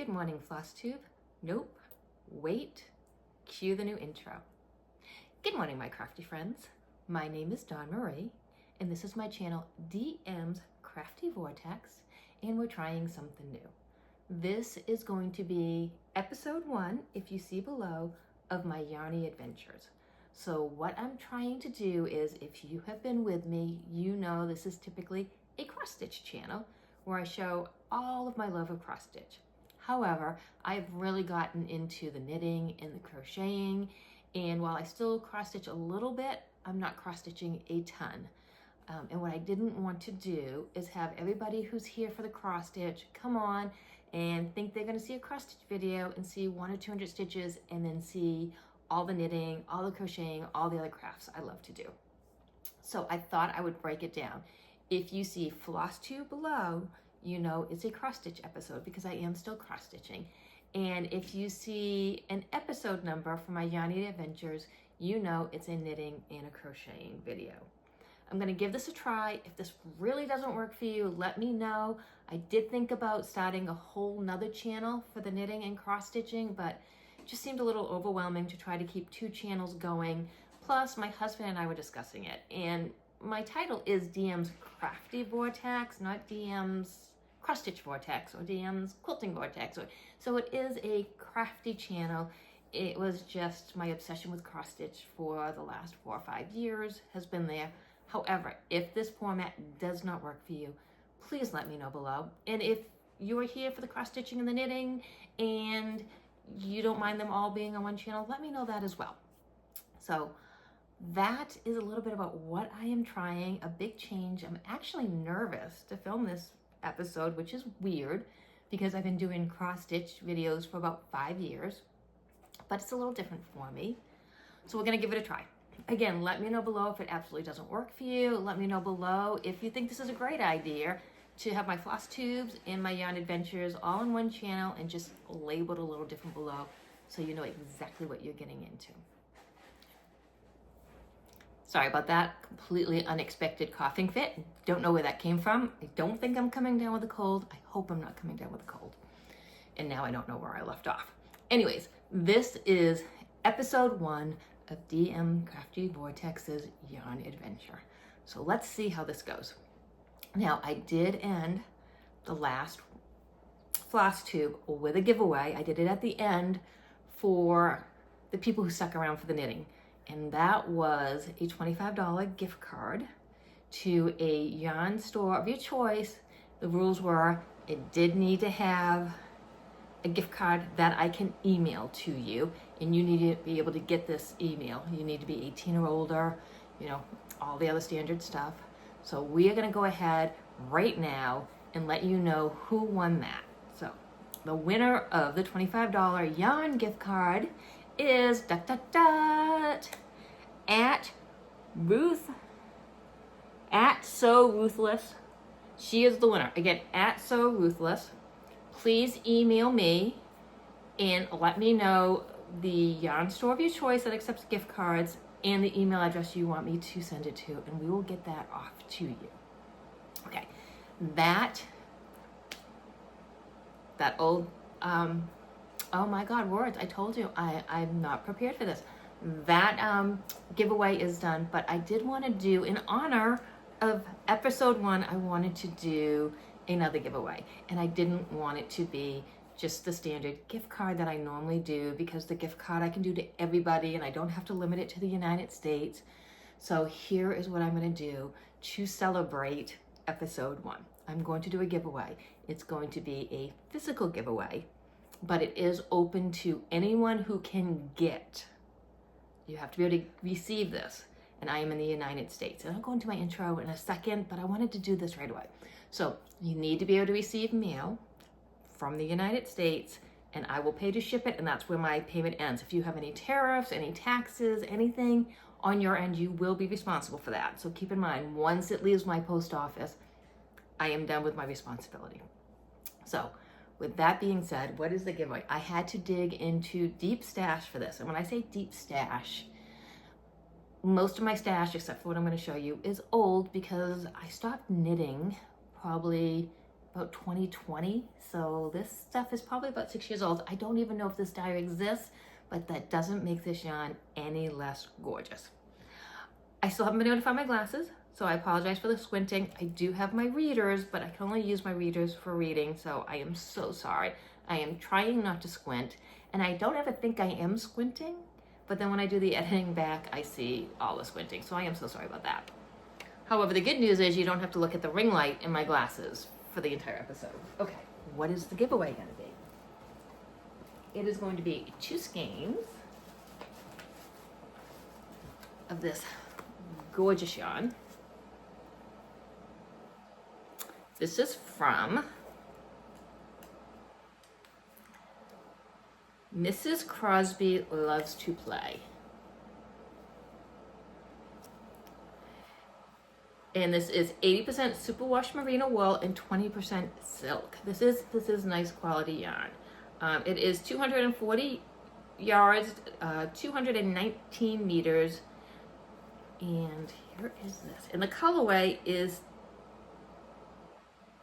Good morning, Flosstube. Nope. Wait. Cue the new intro. Good morning, my crafty friends. My name is Dawn Marie, and this is my channel, DM's Crafty Vortex, and we're trying something new. This is going to be episode 1, if you see below, of my Yarny adventures. So what I'm trying to do is, if you have been with me, you know this is typically a cross-stitch channel where I show all of my love of cross-stitch. However, I've really gotten into the knitting and the crocheting, and while I still cross-stitch a little bit, I'm not cross-stitching a ton. And what I didn't want to do is have everybody who's here for the cross-stitch come on and think they're going to see a cross-stitch video and see 100 or 200 stitches and then see all the knitting, all the crocheting, all the other crafts I love to do. So I thought I would break it down. If you see Flosstube below, you know it's a cross-stitch episode because I am still cross-stitching. And if you see an episode number for my Yarny adventures, you know it's a knitting and a crocheting video. I'm gonna give this a try. If this really doesn't work for you, let me know. I did think about starting a whole nother channel for the knitting and cross-stitching, but it just seemed a little overwhelming to try to keep 2 channels going. Plus, my husband and I were discussing it, and my title is DM's Crafty Vortex, not DM's Cross-Stitch Vortex or DM's Quilting Vortex. So it is a crafty channel. It was just my obsession with cross-stitch for the last 4 or 5 years has been there. However, if this format does not work for you, please let me know below. And if you're here for the cross-stitching and the knitting and you don't mind them all being on one channel, let me know that as well. So that is a little bit about what I am trying, a big change. I'm actually nervous to film this episode, which is weird because I've been doing cross-stitch videos for about 5 years, but it's a little different for me. So we're gonna give it a try. Again, let me know below if it absolutely doesn't work for you. Let me know below if you think this is a great idea to have my Flosstubes and my yarn adventures all in one channel and just labeled a little different below so you know exactly what you're getting into. Sorry about that, completely unexpected coughing fit. Don't know where that came from. I don't think I'm coming down with a cold. I hope I'm not coming down with a cold. And now I don't know where I left off. Anyways, this is episode 1 of DM Crafty Vortex's Yarn Adventure. So let's see how this goes. Now, I did end the last Flosstube with a giveaway. I did it at the end for the people who stuck around for the knitting. And that was a $25 gift card to a yarn store of your choice. The rules were it did need to have a gift card that I can email to you, and you need to be able to get this email. You need to be 18 or older, you know, all the other standard stuff. So we are gonna go ahead right now and let you know who won that. So the winner of the $25 yarn gift card is at Ruth at So Ruthless. She is the winner. Again, at So Ruthless. Please email me and let me know the yarn store of your choice that accepts gift cards and the email address you want me to send it to, and we will get that off to you. Okay, that old oh my God, words, I told you, I'm not prepared for this. That giveaway is done, but I did want to do, in honor of episode 1, I wanted to do another giveaway, and I didn't want it to be just the standard gift card that I normally do, because the gift card I can do to everybody and I don't have to limit it to the United States. So here is what I'm going to do to celebrate episode 1. I'm going to do a giveaway. It's going to be a physical giveaway, but it is open to anyone who can get. You have to be able to receive this, and I am in the United States. And I'll go into my intro in a second, but I wanted to do this right away. So you need to be able to receive mail from the United States, and I will pay to ship it, and that's where my payment ends. If you have any tariffs, any taxes, anything on your end, you will be responsible for that. So keep in mind, once it leaves my post office, I am done with my responsibility. So with that being said, what is the giveaway? I had to dig into deep stash for this. And when I say deep stash, most of my stash, except for what I'm going to show you, is old because I stopped knitting probably about 2020. So this stuff is probably about 6 years old. I don't even know if this diary exists, but that doesn't make this yarn any less gorgeous. I still haven't been able to find my glasses, so I apologize for the squinting. I do have my readers, but I can only use my readers for reading, so I am so sorry. I am trying not to squint, and I don't ever think I am squinting, but then when I do the editing back, I see all the squinting, so I am so sorry about that. However, the good news is you don't have to look at the ring light in my glasses for the entire episode. Okay, what is the giveaway going to be? It is going to be 2 skeins of this gorgeous yarn. This is from Mrs. Crosby Loves to Play. And this is 80% superwash merino wool and 20% silk. This is nice quality yarn. It is 240 yards, 219 meters. And here is this. And the colorway is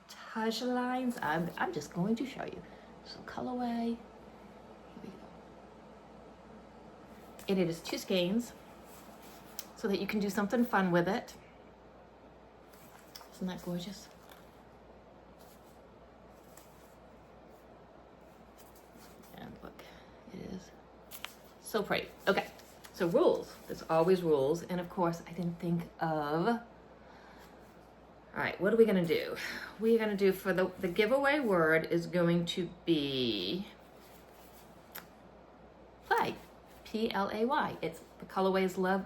Taj Lines. I'm just going to show you. So colorway, here we go. And it is 2 skeins so that you can do something fun with it. Isn't that gorgeous? And look, it is so pretty. Okay, so rules. There's always rules. And of course, I didn't think of... All right, what are we going to do? We're going to do for the giveaway word is going to be play. P-L-A-Y. It's the colorway is love.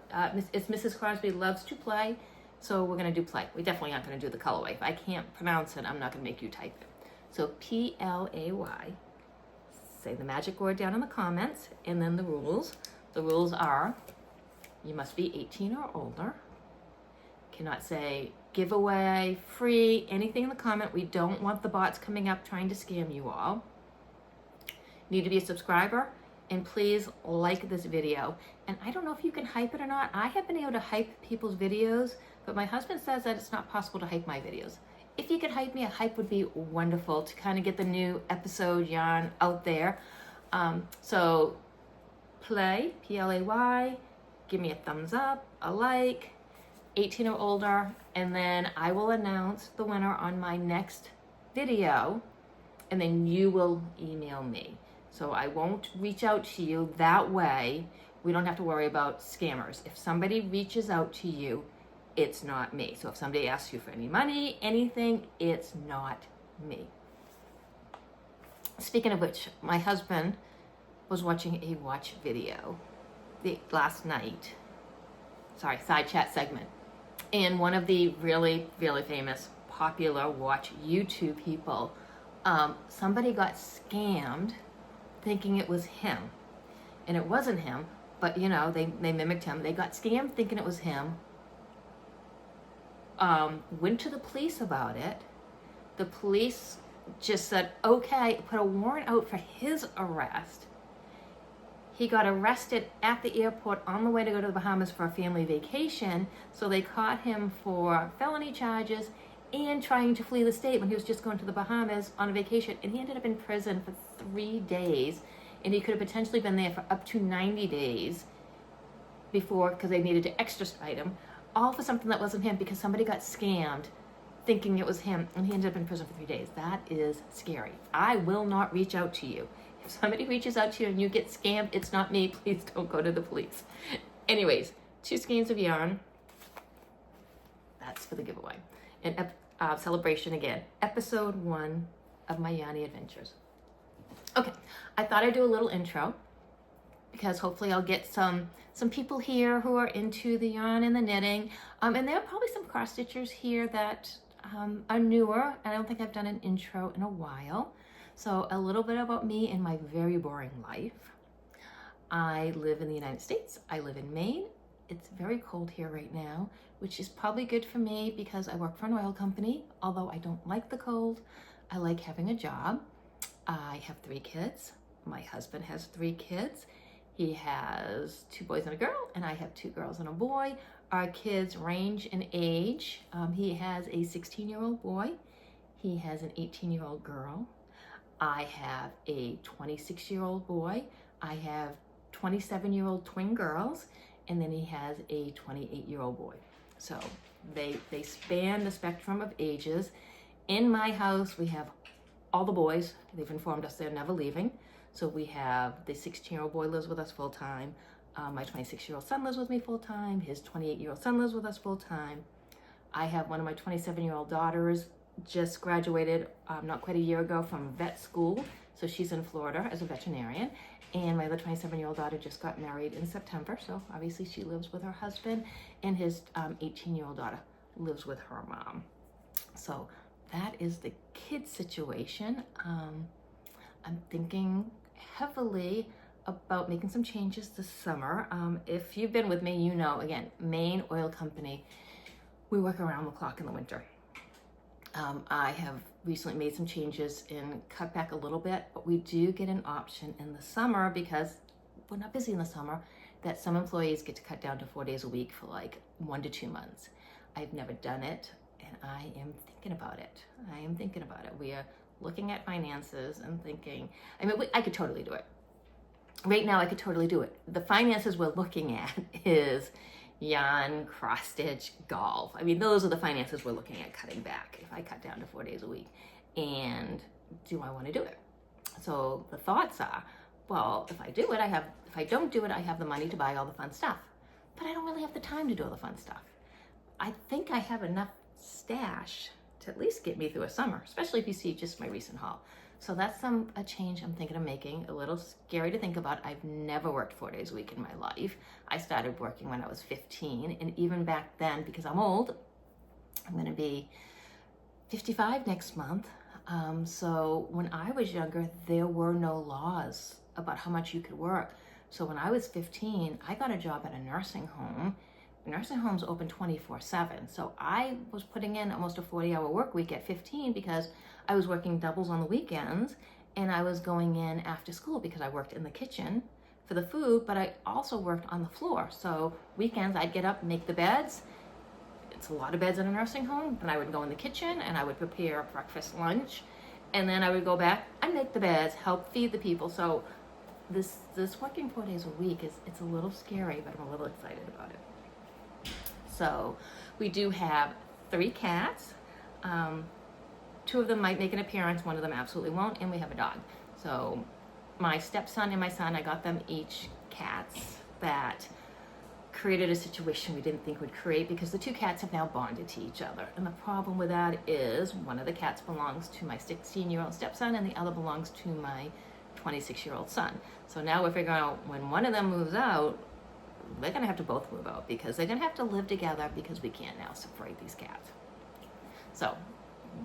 It's Mrs. Crosby Loves to Play. So we're going to do play. We definitely aren't going to do the colorway. If I can't pronounce it, I'm not going to make you type it. So P-L-A-Y. Say the magic word down in the comments, and then the rules. The rules are you must be 18 or older. Cannot say giveaway, free, anything in the comment. We don't want the bots coming up trying to scam you all. Need to be a subscriber, and please like this video. And I don't know if you can hype it or not. I have been able to hype people's videos, but my husband says that it's not possible to hype my videos. If you could hype me, a hype would be wonderful to kind of get the new episode yarn out there. So play, P-L-A-Y, give me a thumbs up, a like, 18 or older, and then I will announce the winner on my next video, and then you will email me. So I won't reach out to you that way. We don't have to worry about scammers. If somebody reaches out to you, it's not me. So if somebody asks you for any money, anything, it's not me. Speaking of which, my husband was watching a watch video last night. Sorry, side chat segment. And one of the really, really famous, popular watch YouTube people, somebody got scammed thinking it was him. And it wasn't him, but you know, they mimicked him. They got scammed thinking it was him. Went to the police about it. The police just said, okay, put a warrant out for his arrest. He got arrested at the airport on the way to go to the Bahamas for a family vacation. So they caught him for felony charges and trying to flee the state when he was just going to the Bahamas on a vacation. And he ended up in prison for 3 days. And he could have potentially been there for up to 90 days before, because they needed to extradite him. All for something that wasn't him, because somebody got scammed thinking it was him, and he ended up in prison for 3 days. That is scary. I will not reach out to you. If somebody reaches out to you and you get scammed, it's not me. Please don't go to the police. Anyways, 2 skeins of yarn. That's for the giveaway. And celebration again. Episode 1 of my Yarny adventures. Okay, I thought I'd do a little intro, because hopefully I'll get some people here who are into the yarn and the knitting. And there are probably some cross stitchers here that are newer. I don't think I've done an intro in a while. So a little bit about me and my very boring life. I live in the United States. I live in Maine. It's very cold here right now, which is probably good for me because I work for an oil company. Although I don't like the cold, I like having a job. I have 3 kids. My husband has 3 kids. He has 2 boys and a girl, and I have 2 girls and a boy. Our kids range in age. He has a 16-year-old boy. He has an 18-year-old girl. I have a 26-year-old boy. I have 27-year-old twin girls, and then he has a 28-year-old boy. So they span the spectrum of ages. In my house, we have all the boys. They've informed us they're never leaving. So we have the 16-year-old boy lives with us full time. My 26-year-old son lives with me full time. His 28-year-old son lives with us full time. I have one of my 27-year-old daughters just graduated not quite a year ago from vet school. So she's in Florida as a veterinarian. And my other 27-year-old daughter just got married in September. So obviously she lives with her husband, and his 18-year-old daughter lives with her mom. So that is the kid situation. I'm thinking heavily about making some changes this summer. If you've been with me, you know, again, Maine Oil Company, we work around the clock in the winter. I have recently made some changes and cut back a little bit, but we do get an option in the summer, because we're not busy in the summer, that some employees get to cut down to 4 days a week for like 1 to 2 months. I've never done it, and I am thinking about it. We are looking at finances and thinking, I mean, I could totally do it. Right now, I could totally do it. The finances we're looking at is yarn, cross stitch, golf. I mean, those are the finances we're looking at cutting back if I cut down to 4 days a week. And do I want to do it? So the thoughts are, well, if I do it, if I don't do it, I have the money to buy all the fun stuff. But I don't really have the time to do all the fun stuff. I think I have enough stash to at least get me through a summer, especially if you see just my recent haul. So that's a change I'm thinking of making. A little scary to think about. I've never worked 4 days a week in my life. I started working when I was 15, and even back then, because I'm old, I'm going to be 55 next month. So when I was younger, there were no laws about how much you could work. So when I was 15, I got a job at a nursing home. Nursing homes open 24/7. So I was putting in almost a 40-hour work week at 15 because I was working doubles on the weekends, and I was going in after school because I worked in the kitchen for the food, but I also worked on the floor. So weekends I'd get up, make the beds. It's a lot of beds in a nursing home. And I would go in the kitchen and I would prepare breakfast, lunch, and then I would go back and make the beds, help feed the people. So this working 4 days a week it's a little scary, but I'm a little excited about it. So we do have 3 cats. 2 of them might make an appearance, 1 of them absolutely won't, and we have a dog. So my stepson and my son, I got them each cats that created a situation we didn't think would create, because the 2 cats have now bonded to each other. And the problem with that is one of the cats belongs to my 16-year-old stepson and the other belongs to my 26-year-old son. So now we're figuring out when one of them moves out, they're gonna have to both move out, because they're gonna have to live together, because we can't now separate these cats. So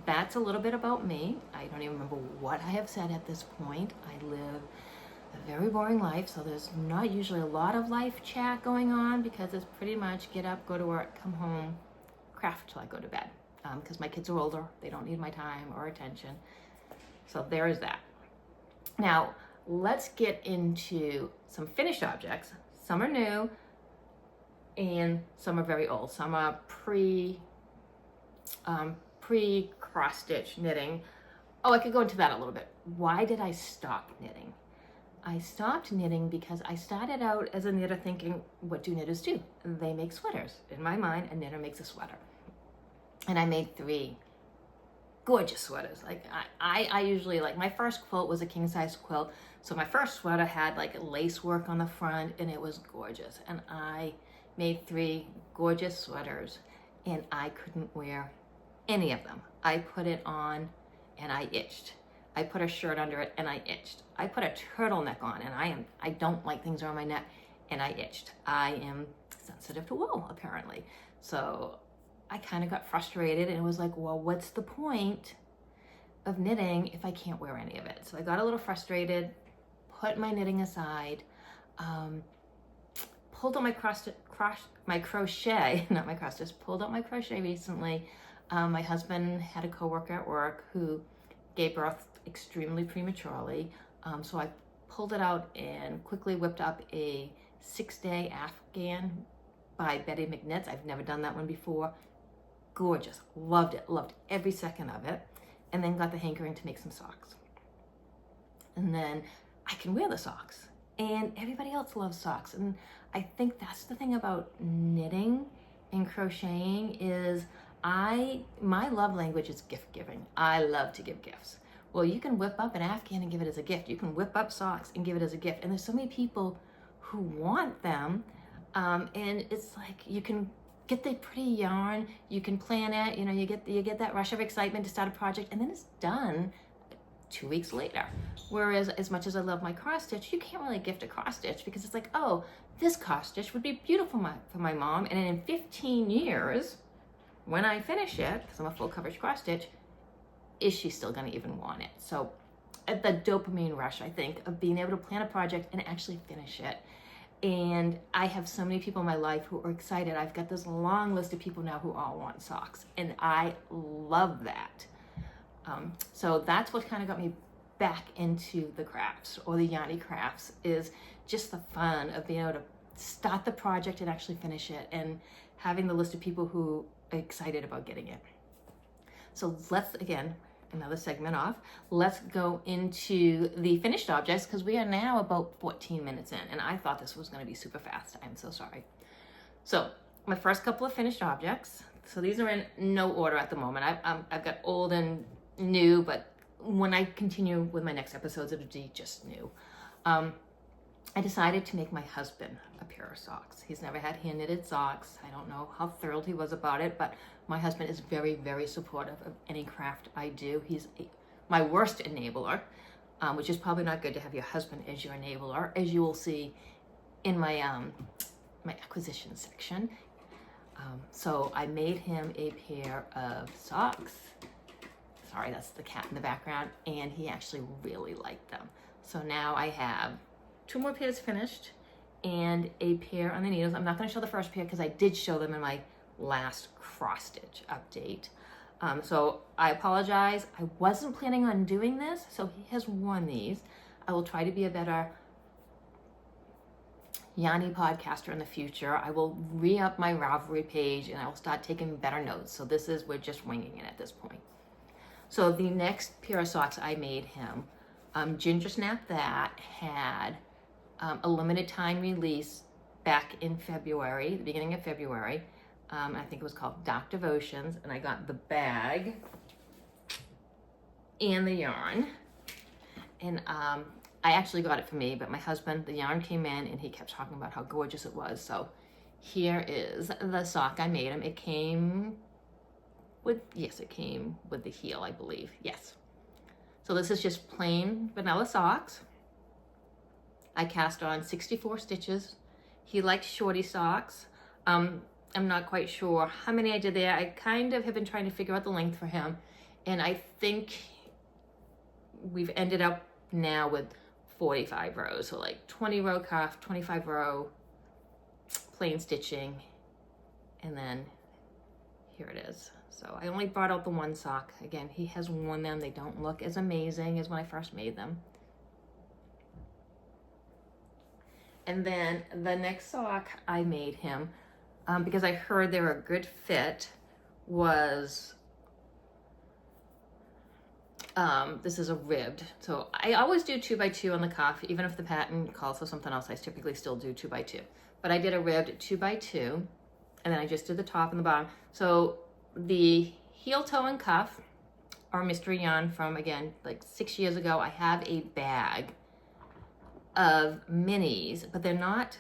that's a little bit about me. I don't even remember what I have said at this point. I live a very boring life, so there's not usually a lot of life chat going on, because it's pretty much get up, go to work, come home, craft till I go to bed. Because my kids are older, they don't need my time or attention. So there is that. Now, let's get into some finished objects. Some are new and some are very old. Some are pre-cross stitch knitting. Oh, I could go into that a little bit. Why did I stop knitting? I stopped knitting because I started out as a knitter thinking, what do knitters do? They make sweaters. In my mind, a knitter makes a sweater. And I made 3 gorgeous sweaters. Like I usually, like, my first quilt was a king size quilt. So my first sweater had like lace work on the front, and it was gorgeous. And I made 3 gorgeous sweaters, and I couldn't wear any of them. I put it on and I itched. I put a shirt under it and I itched. I put a turtleneck on, and I don't like things around my neck, and I itched. I am sensitive to wool, apparently. So I kind of got frustrated, and it was like, well, what's the point of knitting if I can't wear any of it? So I got a little frustrated, put my knitting aside, pulled out my crochet, not my cross, just pulled out my crochet recently. My husband had a coworker at work who gave birth extremely prematurely. So I pulled it out and quickly whipped up a 6-day Afghan by Betty McKnits. I've never done that one before. Gorgeous, loved it, loved every second of it. and then got the hankering to make some socks. And then I can wear the socks, and everybody else loves socks. And I think that's the thing about knitting and crocheting is my love language is gift giving. I love to give gifts. Well, you can whip up an Afghan and give it as a gift. You can whip up socks and give it as a gift. And there's so many people who want them. And it's like, you can get the pretty yarn, you can plan it, you know, you get that rush of excitement to start a project, and then it's done 2 weeks later. Whereas as much as I love my cross stitch, you can't really gift a cross stitch because it's like, oh, this cross stitch would be beautiful for my mom. And in 15 years, when I finish it, because I'm a full coverage cross stitch, is she still gonna even want it? So at the dopamine rush, I think, of being able to plan a project and actually finish it. And I have so many people in my life who are excited. I've got this long list of people now who all want socks, and I love that. So that's what kind of got me back into the crafts, or the Yarny crafts, is just the fun of being able to start the project and actually finish it, and having the list of people who are excited about getting it. So let's, again, another segment off, let's go into the finished objects, because we are now about 14 minutes in, and I thought this was going to be super fast. I'm so sorry. So my first couple of finished objects, so these are in no order at the moment. I've got old and new, but when I continue with my next episodes, it'll be just new. I decided to make my husband a pair of socks. He's never had hand knitted socks. I don't know how thrilled he was about it, but my husband is very, very supportive of any craft I do. He's my worst enabler, which is probably not good to have your husband as your enabler, as you will see in my my acquisition section. So I made him a pair of socks. Sorry, that's the cat in the background, and he actually really liked them. So now I have 2 more pairs finished and a pair on the needles. I'm not going to show the first pair because I did show them in my last cross stitch update. So I apologize. I wasn't planning on doing this, so he has worn these. I will try to be a better Yarny podcaster in the future. I will re-up my Ravelry page and I will start taking better notes. So this is, we're just winging it at this point. So the next pair of socks I made him, Ginger Snap that had a limited time release back in February, the beginning of February. I think it was called Dark Devotions, and I got the bag and the yarn. And I actually got it for me, but my husband, the yarn came in and he kept talking about how gorgeous it was. So here is the sock I made him. It came with, yes, it came with the heel, I believe. Yes. So this is just plain vanilla socks. I cast on 64 stitches. He liked shorty socks. I'm not quite sure how many I did there. I kind of have been trying to figure out the length for him, and I think we've ended up now with 45 rows. So like 20 row cuff, 25 row plain stitching, and then here it is. So I only brought out the one sock. Again, he has worn them. They don't look as amazing as when I first made them. And then the next sock I made him, because I heard they were a good fit, was, this is a ribbed. So I always do 2x2 on the cuff, even if the pattern calls for something else, I typically still do 2x2. But I did a ribbed 2x2, and then I just did the top and the bottom. So the heel, toe, and cuff are mystery yarn from, again, like 6 years ago. I have a bag of minis, but they're not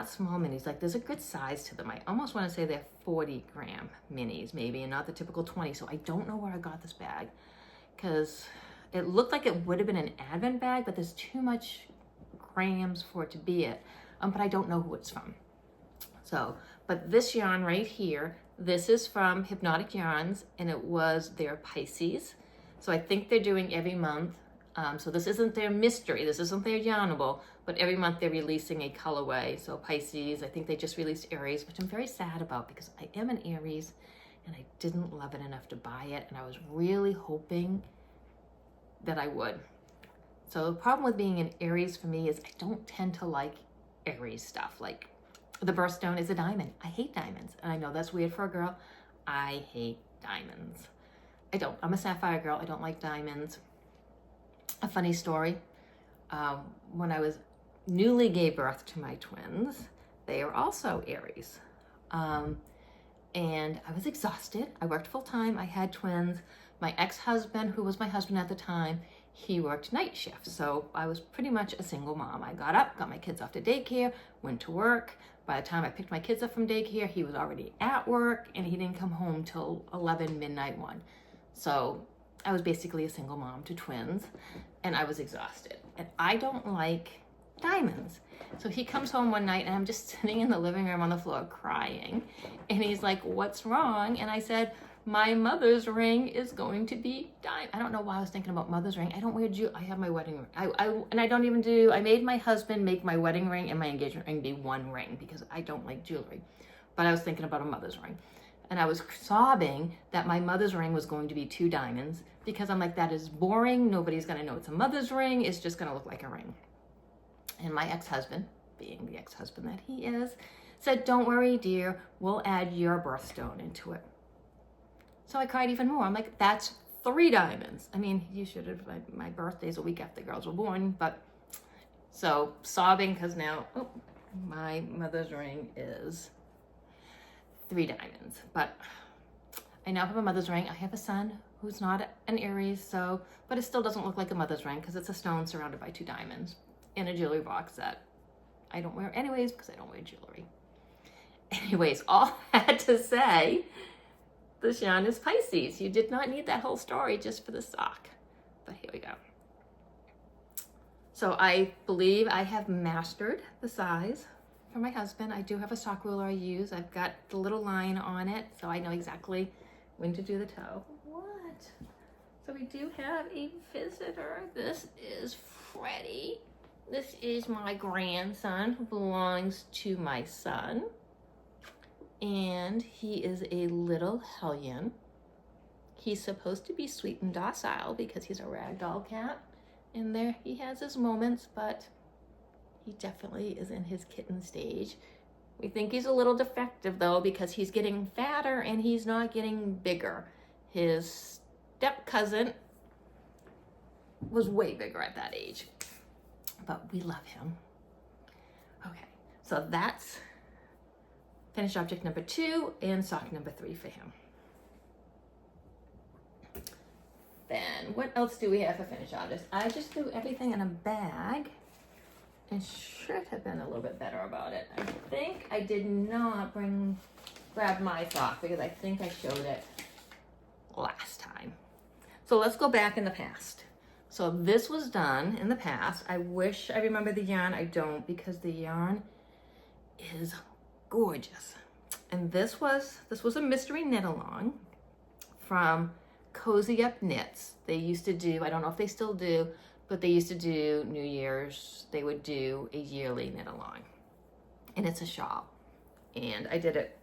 small minis. Like, there's a good size to them. I almost want to say they're 40-gram minis maybe, and not the typical 20. So I don't know where I got this bag, because it looked like it would have been an advent bag, but there's too much grams for it to be it. But I don't know who it's from. So, but this yarn right here, this is from Hypnotic Yarns, and it was their Pisces. So I think they're doing every month. So this isn't their mystery, this isn't their yarnable, but every month they're releasing a colorway. So Pisces, I think they just released Aries, which I'm very sad about because I am an Aries and I didn't love it enough to buy it, and I was really hoping that I would. So the problem with being an Aries for me is I don't tend to like Aries stuff. Like, the birthstone is a diamond. I hate diamonds, and I know that's weird for a girl. I hate diamonds. I'm a sapphire girl. I don't like diamonds. A funny story, when I was newly gave birth to my twins, they are also Aries. And I was exhausted. I worked full time. I had twins. My ex-husband, who was my husband at the time, he worked night shift. So I was pretty much a single mom. I got up, got my kids off to daycare, went to work. By the time I picked my kids up from daycare, he was already at work and he didn't come home till 11, midnight, 1. So I was basically a single mom to twins and I was exhausted. And I don't like diamonds. So he comes home one night and I'm just sitting in the living room on the floor crying. And he's like, "What's wrong?" And I said, "My mother's ring is going to be diamond." I don't know why I was thinking about mother's ring. I don't wear jewelry. I have my wedding ring. I made my husband make my wedding ring and my engagement ring be one ring because I don't like jewelry. But I was thinking about a mother's ring. And I was sobbing that my mother's ring was going to be 2 diamonds because I'm like, that is boring. Nobody's going to know it's a mother's ring. It's just going to look like a ring. And my ex-husband, being the ex-husband that he is, said, "Don't worry, dear. We'll add your birthstone into it." So I cried even more. I'm like, that's 3 diamonds. I mean, you should have, my birthday's a week after the girls were born, but so sobbing because now, my mother's ring is 3 diamonds. But I now have a mother's ring. I have a son who's not an Aries, but it still doesn't look like a mother's ring because it's a stone surrounded by 2 diamonds in a jewelry box that I don't wear anyways because I don't wear jewelry. Anyways, all that to say, the Yarn is Pisces. You did not need that whole story just for the sock, but here we go. So I believe I have mastered the size for my husband. I do have a sock ruler I use. I've got the little line on it, so I know exactly when to do the toe. What? So we do have a visitor. This is Freddie. This is my grandson who belongs to my son. And he is a little hellion. He's supposed to be sweet and docile because he's a ragdoll cat. And there he has his moments, but he definitely is in his kitten stage. We think he's a little defective though because he's getting fatter and he's not getting bigger. His step cousin was way bigger at that age, but we love him. Okay, so that's finished object number 2 and sock number 3 for him. Then what else do we have for finished objects? I just threw everything in a bag and should have been a little bit better about it. I think I did not grab my sock because I think I showed it last time. So let's go back in the past. So this was done in the past. I wish I remember the yarn. I don't because the yarn is gorgeous. And this was a mystery knit along from Cozy Up Knits. They used to do, I don't know if they still do, but they used to do New Year's, they would do a yearly knit along. And it's a shawl. And I did it,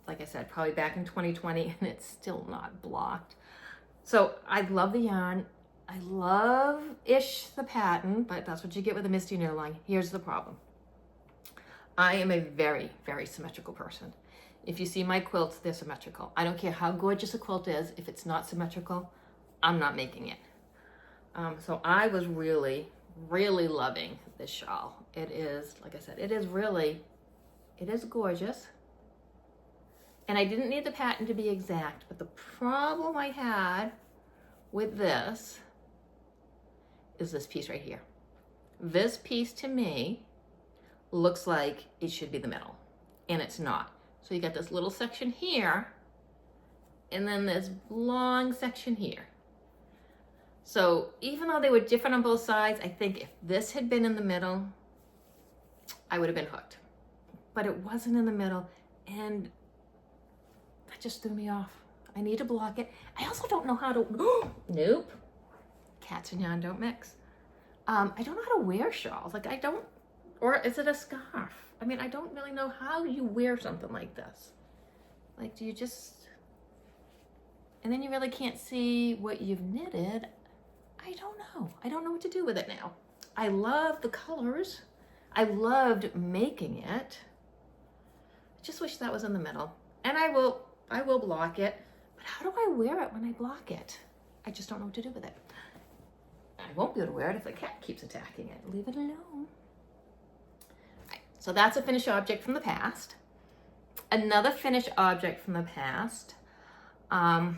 like I said, probably back in 2020 and it's still not blocked. So I love the yarn. I love-ish the pattern, but that's what you get with a mystery knit along. Here's the problem. I am a very, very symmetrical person. If you see my quilts, they're symmetrical. I don't care how gorgeous a quilt is. If it's not symmetrical, I'm not making it. So I was really, really loving this shawl. It is, like I said, it is gorgeous. And I didn't need the pattern to be exact, but the problem I had with this is this piece right here. This piece to me looks like it should be the middle, and it's not. So you got this little section here, and then this long section here. So even though they were different on both sides, I think if this had been in the middle, I would have been hooked. But it wasn't in the middle, and that just threw me off. I need to block it. I also don't know how to, nope. Cats and yarn don't mix. I don't know how to wear shawls. Like I don't, or is it a scarf? I mean, I don't really know how you wear something like this. Like, do you just, and then you really can't see what you've knitted. I don't know. I don't know what to do with it now. I love the colors. I loved making it. I just wish that was in the middle. And I will block it. But how do I wear it when I block it? I just don't know what to do with it. I won't be able to wear it if the cat keeps attacking it. Leave it alone. Right, so that's a finished object from the past. Another finished object from the past. I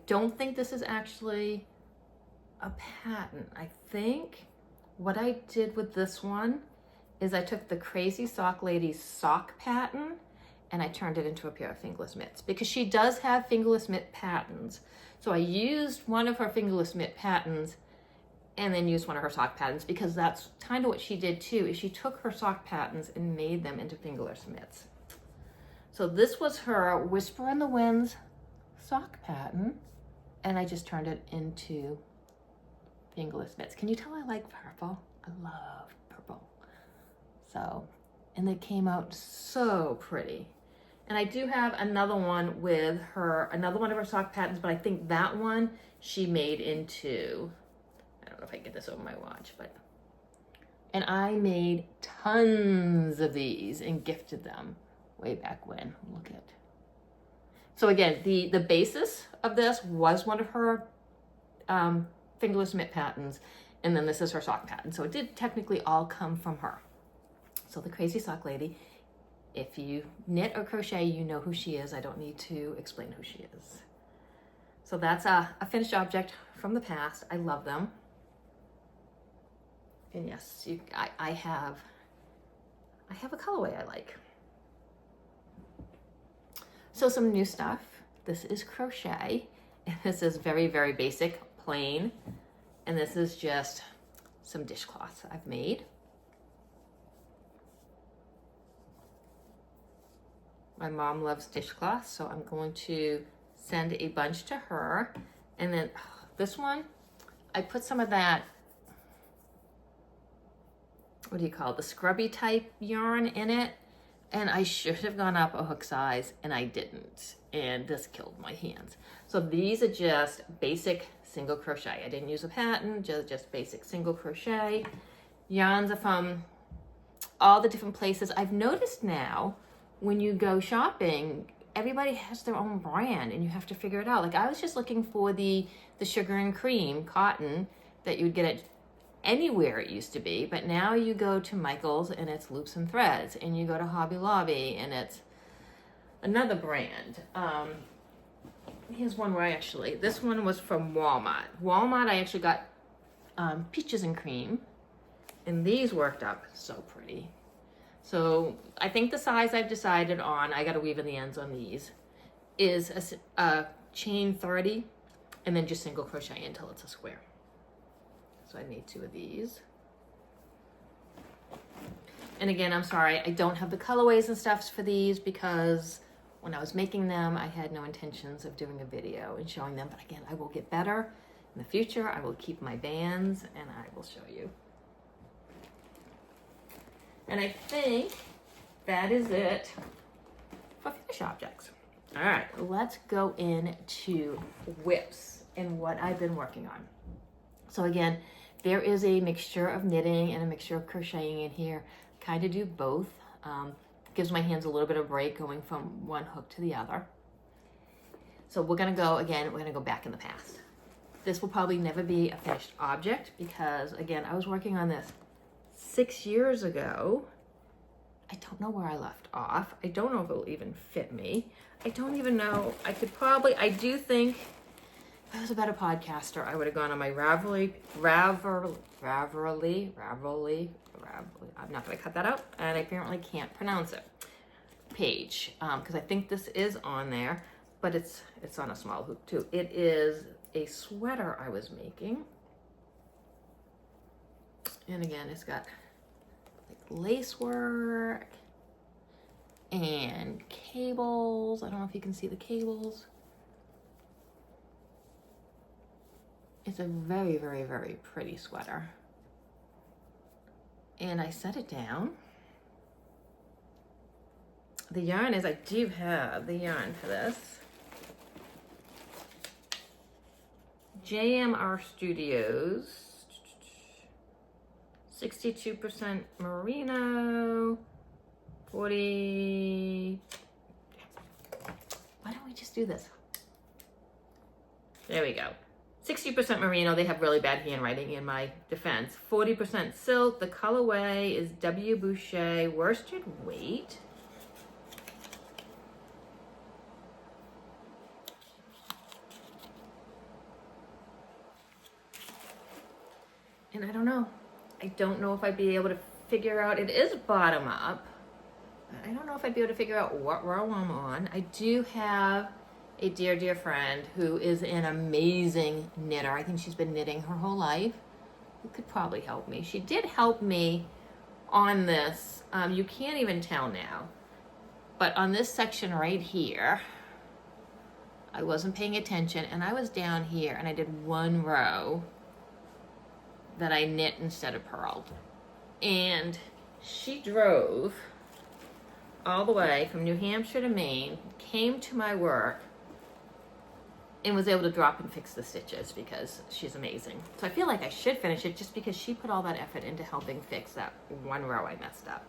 don't think this is actually a pattern. I think what I did with this one is I took the Crazy Sock Lady's sock pattern and I turned it into a pair of fingerless mitts because she does have fingerless mitt patterns. So I used one of her fingerless mitt patterns and then used one of her sock patterns because that's kind of what she did too, is she took her sock patterns and made them into fingerless mitts. So this was her Whisper in the Winds sock pattern and I just turned it into fingerless mitts. Can you tell I like purple? I love purple. So, and they came out so pretty. And I do have another one with her, another one of her sock patterns, but I think that one she made into, I don't know if I can get this over my watch, but, and I made tons of these and gifted them way back when. Look at. So again, the basis of this was one of her fingerless mitt patterns, and then this is her sock pattern. So it did technically all come from her. So the Crazy Sock Lady, if you knit or crochet, you know who she is. I don't need to explain who she is. So that's a finished object from the past. I love them. And yes, I have a colorway I like. So some new stuff. This is crochet. This is very, very basic, plain. And this is just some dishcloths I've made. My mom loves dishcloths, so I'm going to send a bunch to her. And then this one, I put some of that, what do you call it, the scrubby type yarn in it. And I should have gone up a hook size and I didn't. And this killed my hands. So these are just basic single crochet. I didn't use a pattern, just basic single crochet. Yarns are from all the different places. I've noticed now, when you go shopping, everybody has their own brand and you have to figure it out. Like I was just looking for the sugar and cream cotton that you would get at anywhere it used to be, but now you go to Michael's and it's Loops and Threads, and you go to Hobby Lobby and it's another brand. Here's one where this one was from Walmart. Walmart, I actually got peaches and cream, and these worked up so pretty. So I think the size I've decided on, I got to weave in the ends on these, is a chain 30 and then just single crochet until it's a square. So I made 2 of these. And again, I'm sorry, I don't have the colorways and stuffs for these because when I was making them, I had no intentions of doing a video and showing them. But again, I will get better in the future. I will keep my bands and I will show you. And I think that is it for finish objects. All right, let's go into whips and what I've been working on. So again, there is a mixture of knitting and a mixture of crocheting in here. Kind of do both. Gives my hands a little bit of break going from one hook to the other. So we're gonna go back in the past. This will probably never be a finished object because again, I was working on this 6 years ago. I don't know where I left off. I don't know if it'll even fit me. I don't even know. I do think if I was a better podcaster, I would have gone on my Ravelry, I'm not gonna cut that out, and I apparently can't pronounce it, page, because I think this is on there, but it's on a small hoop too. It is a sweater I was making. And again, it's got like lace work and cables. I don't know if you can see the cables. It's a very, very, very pretty sweater. And I set it down. The yarn is, I do have the yarn for this. JMR Studios. 62% merino, 40. Why don't we just do this. There we go. 60% merino. They have really bad handwriting in my defense. 40% silk. The colorway is W. Boucher worsted weight. And I don't know. I don't know if I'd be able to figure out. It is bottom up. I don't know if I'd be able to figure out what row I'm on. I do have a dear friend who is an amazing knitter. I think she's been knitting her whole life. Who could probably help me. She did help me on this. You can't even tell now. But on this section right here, I wasn't paying attention and I was down here and I did one row that I knit instead of purled. And she drove all the way from New Hampshire to Maine, came to my work, and was able to drop and fix the stitches because she's amazing. So I feel like I should finish it just because she put all that effort into helping fix that one row I messed up.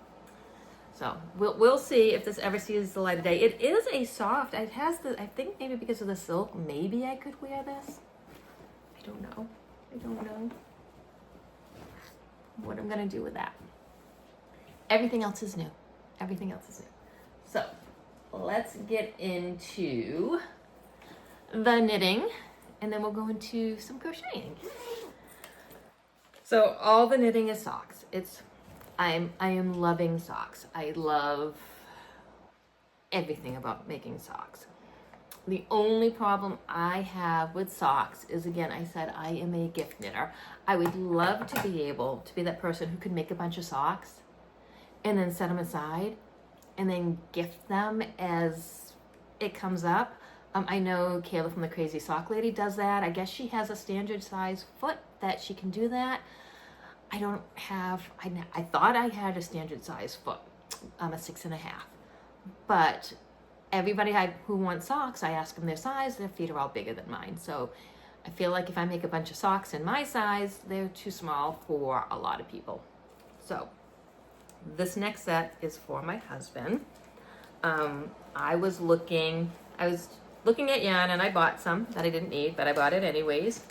So we'll see if this ever sees the light of day. It is a soft, it has the, I think maybe because of the silk, maybe I could wear this. I don't know. I don't know what I'm gonna do with that. Everything else is new. Everything else is new. So let's get into the knitting and then we'll go into some crocheting. So all the knitting is socks. I am loving socks. I love everything about making socks. The only problem I have with socks is, again, I said I am a gift knitter. I would love to be able to be that person who could make a bunch of socks and then set them aside and then gift them as it comes up. I know Kayla from the Crazy Sock Lady does that. I guess she has a standard size foot that she can do that. I don't have, I thought I had a standard size foot, a 6.5, but everybody who wants socks, I ask them their size, their feet are all bigger than mine. So I feel like if I make a bunch of socks in my size, they're too small for a lot of people. So this next set is for my husband. I was looking at yarn and I bought some that I didn't need, but I bought it anyways,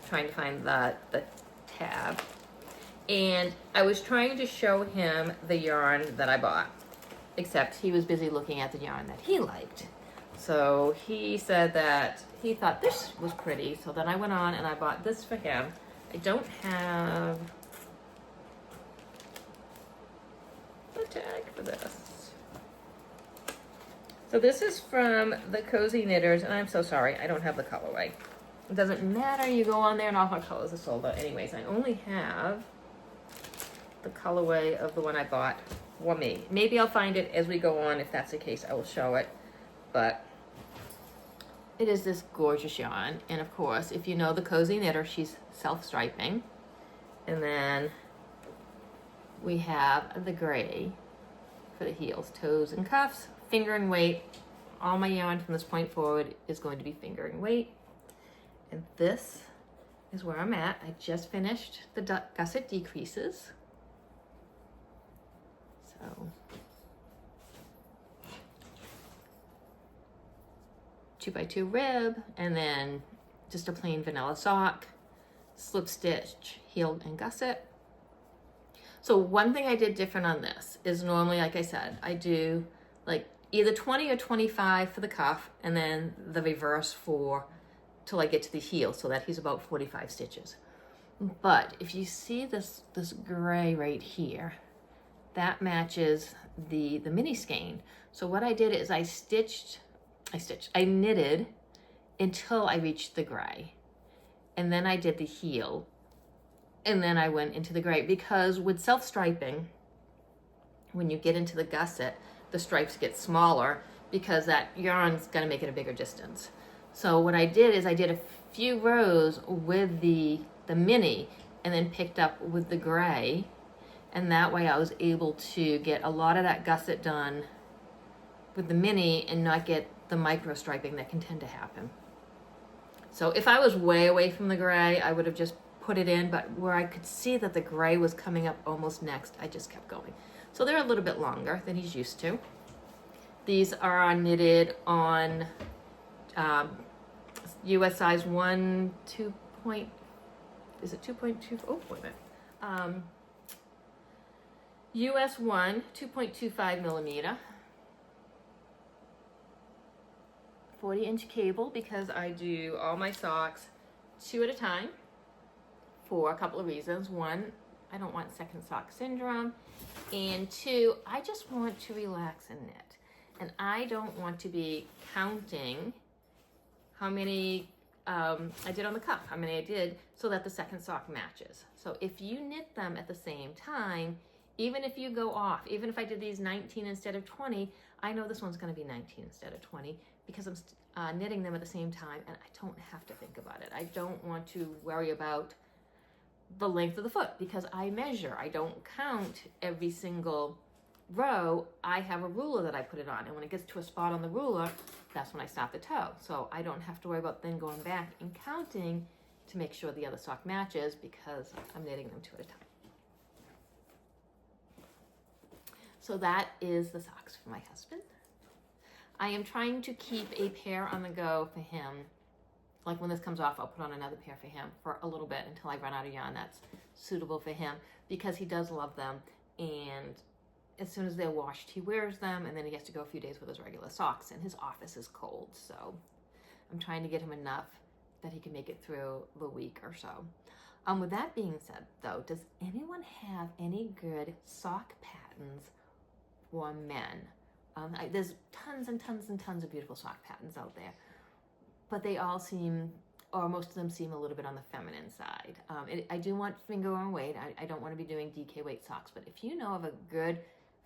trying to find the tab. And I was trying to show him the yarn that I bought, except he was busy looking at the yarn that he liked. So he said that he thought this was pretty. So then I went on and I bought this for him. I don't have the tag for this. So this is from the Cozy Knitters, and I'm so sorry, I don't have the colorway. It doesn't matter, you go on there and all her colors are sold out. Anyways, I only have the colorway of the one I bought for me. Maybe I'll find it as we go on. If that's the case, I will show it. But it is this gorgeous yarn. And of course, if you know the Cozy Knitter, she's self-striping. And then we have the gray for the heels, toes, and cuffs. Fingering weight. All my yarn from this point forward is going to be fingering weight. And this is where I'm at. I just finished the gusset decreases. So 2x2 rib, and then just a plain vanilla sock, slip stitch, heel and gusset. So one thing I did different on this is normally, like I said, I do like either 20 or 25 for the cuff and then the reverse till I get to the heel, so that he's about 45 stitches. But if you see this gray right here, that matches the mini skein. So what I did is I knitted until I reached the gray. And then I did the heel. And then I went into the gray, because with self-striping, when you get into the gusset, the stripes get smaller because that yarn's gonna make it a bigger distance. So what I did is I did a few rows with the mini and then picked up with the gray. And that way I was able to get a lot of that gusset done with the mini and not get the micro striping that can tend to happen. So if I was way away from the gray, I would have just put it in, but where I could see that the gray was coming up almost next, I just kept going. So they're a little bit longer than he's used to. These are knitted on US size 1, 2 point, is it 2.2? Oh, wait a minute. US 1, 2.25 millimeter. 40-inch cable, because I do all my socks 2 at a time for a couple of reasons. One, I don't want second sock syndrome. And 2, I just want to relax and knit. And I don't want to be counting how many I did on the cup, how many I did, so that the second sock matches. So if you knit them at the same time, even if you go off, even if I did these 19 instead of 20, I know this one's going to be 19 instead of 20 because I'm knitting them at the same time, and I don't have to think about it. I don't want to worry about the length of the foot because I measure. I don't count every single row. I have a ruler that I put it on, and when it gets to a spot on the ruler, that's when I stop the toe. So I don't have to worry about then going back and counting to make sure the other sock matches because I'm knitting them 2 at a time. So that is the socks for my husband. I am trying to keep a pair on the go for him. Like when this comes off, I'll put on another pair for him for a little bit until I run out of yarn that's suitable for him because he does love them. And as soon as they're washed, he wears them, and then he has to go a few days with his regular socks, and his office is cold. So I'm trying to get him enough that he can make it through the week or so. With that being said, though, does anyone have any good sock patterns for men? There's tons and tons and tons of beautiful sock patterns out there, but they all seem, or most of them seem a little bit on the feminine side. I do want finger and weight. I don't want to be doing DK weight socks, but if you know of a good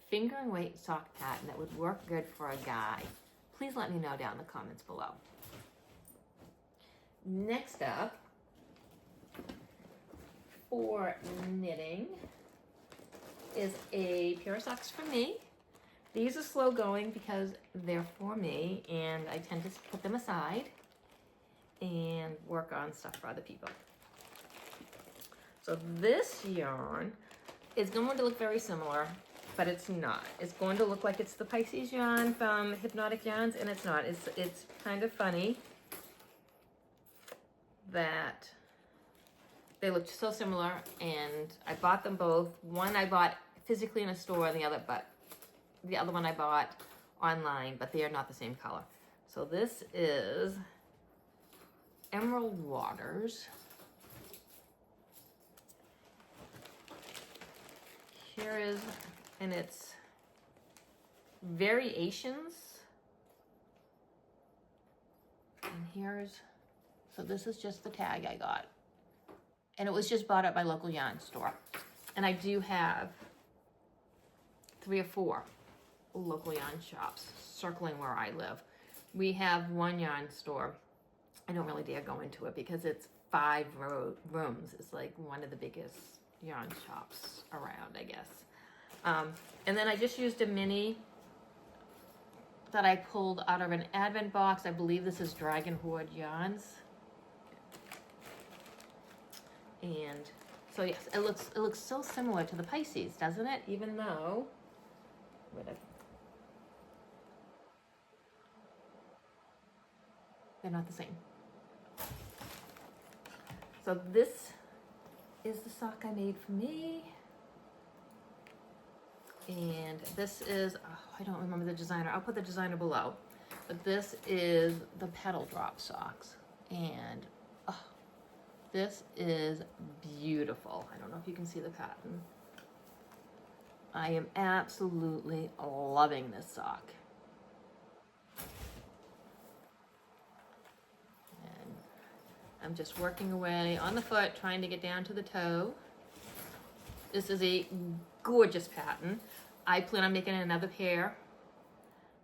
finger and weight sock pattern that would work good for a guy, please let me know down in the comments below. Next up, for knitting, is a pair of socks for me. These are slow going because they're for me, and I tend to put them aside and work on stuff for other people. So this yarn is going to look very similar, but it's not. It's going to look like it's the Pisces yarn from Hypnotic Yarns, and it's not. It's kind of funny that they look so similar, and I bought them both. One I bought physically in a store, and the other one I bought online, but they are not the same color. So this is Emerald Waters. Here is, and it's variations. And here's, so this is just the tag I got. And it was just bought at my local yarn store. And I do have 3 or 4 local yarn shops circling where I live. We have one yarn store. I don't really dare go into it because it's 5 rooms. It's like one of the biggest yarn shops around, I guess. And then I just used a mini that I pulled out of an advent box. I believe this is Dragon Horde Yarns. And so yes, it looks so similar to the Pisces, doesn't it? Even though, they're not the same. So this is the sock I made for me. And this is, oh, I don't remember the designer. I'll put the designer below. But this is the Petal Drop socks. And oh, this is beautiful. I don't know if you can see the pattern. I am absolutely loving this sock. And I'm just working away on the foot, trying to get down to the toe. This is a gorgeous pattern. I plan on making another pair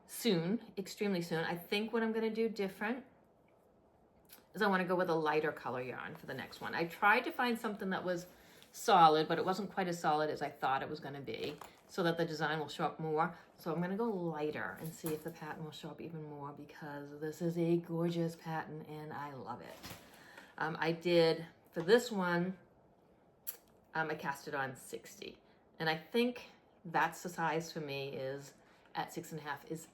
soon, extremely soon. I think what I'm gonna do different is I wanna go with a lighter color yarn for the next one. I tried to find something that was solid, but it wasn't quite as solid as I thought it was gonna be, so that the design will show up more. So I'm gonna go lighter and see if the pattern will show up even more, because this is a gorgeous pattern and I love it. I did, for this one, I cast it on 60. And I think that's the size for me, is at 6.5 is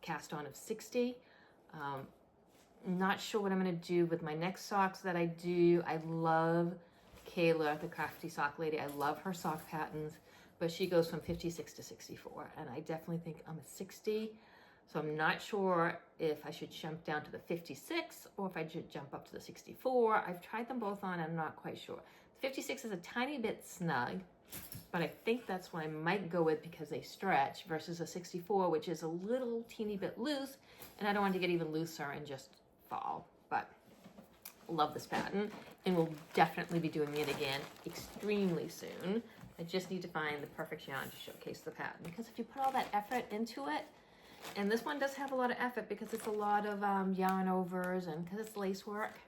cast on of 60. not sure what I'm going to do with my next socks that I do. I love Kayla, the crafty sock lady. I love her sock patterns, but she goes from 56 to 64, and I definitely think I'm a 60. So I'm not sure if I should jump down to the 56 or if I should jump up to the 64. I've tried them both on, I'm not quite sure. 56 is a tiny bit snug, but I think that's what I might go with because they stretch, versus a 64, which is a little teeny bit loose, and I don't want to get even looser and just fall. But love this pattern, and we'll definitely be doing it again extremely soon. I just need to find the perfect yarn to showcase the pattern, because if you put all that effort into it, and this one does have a lot of effort because it's a lot of yarn overs and because it's lace work,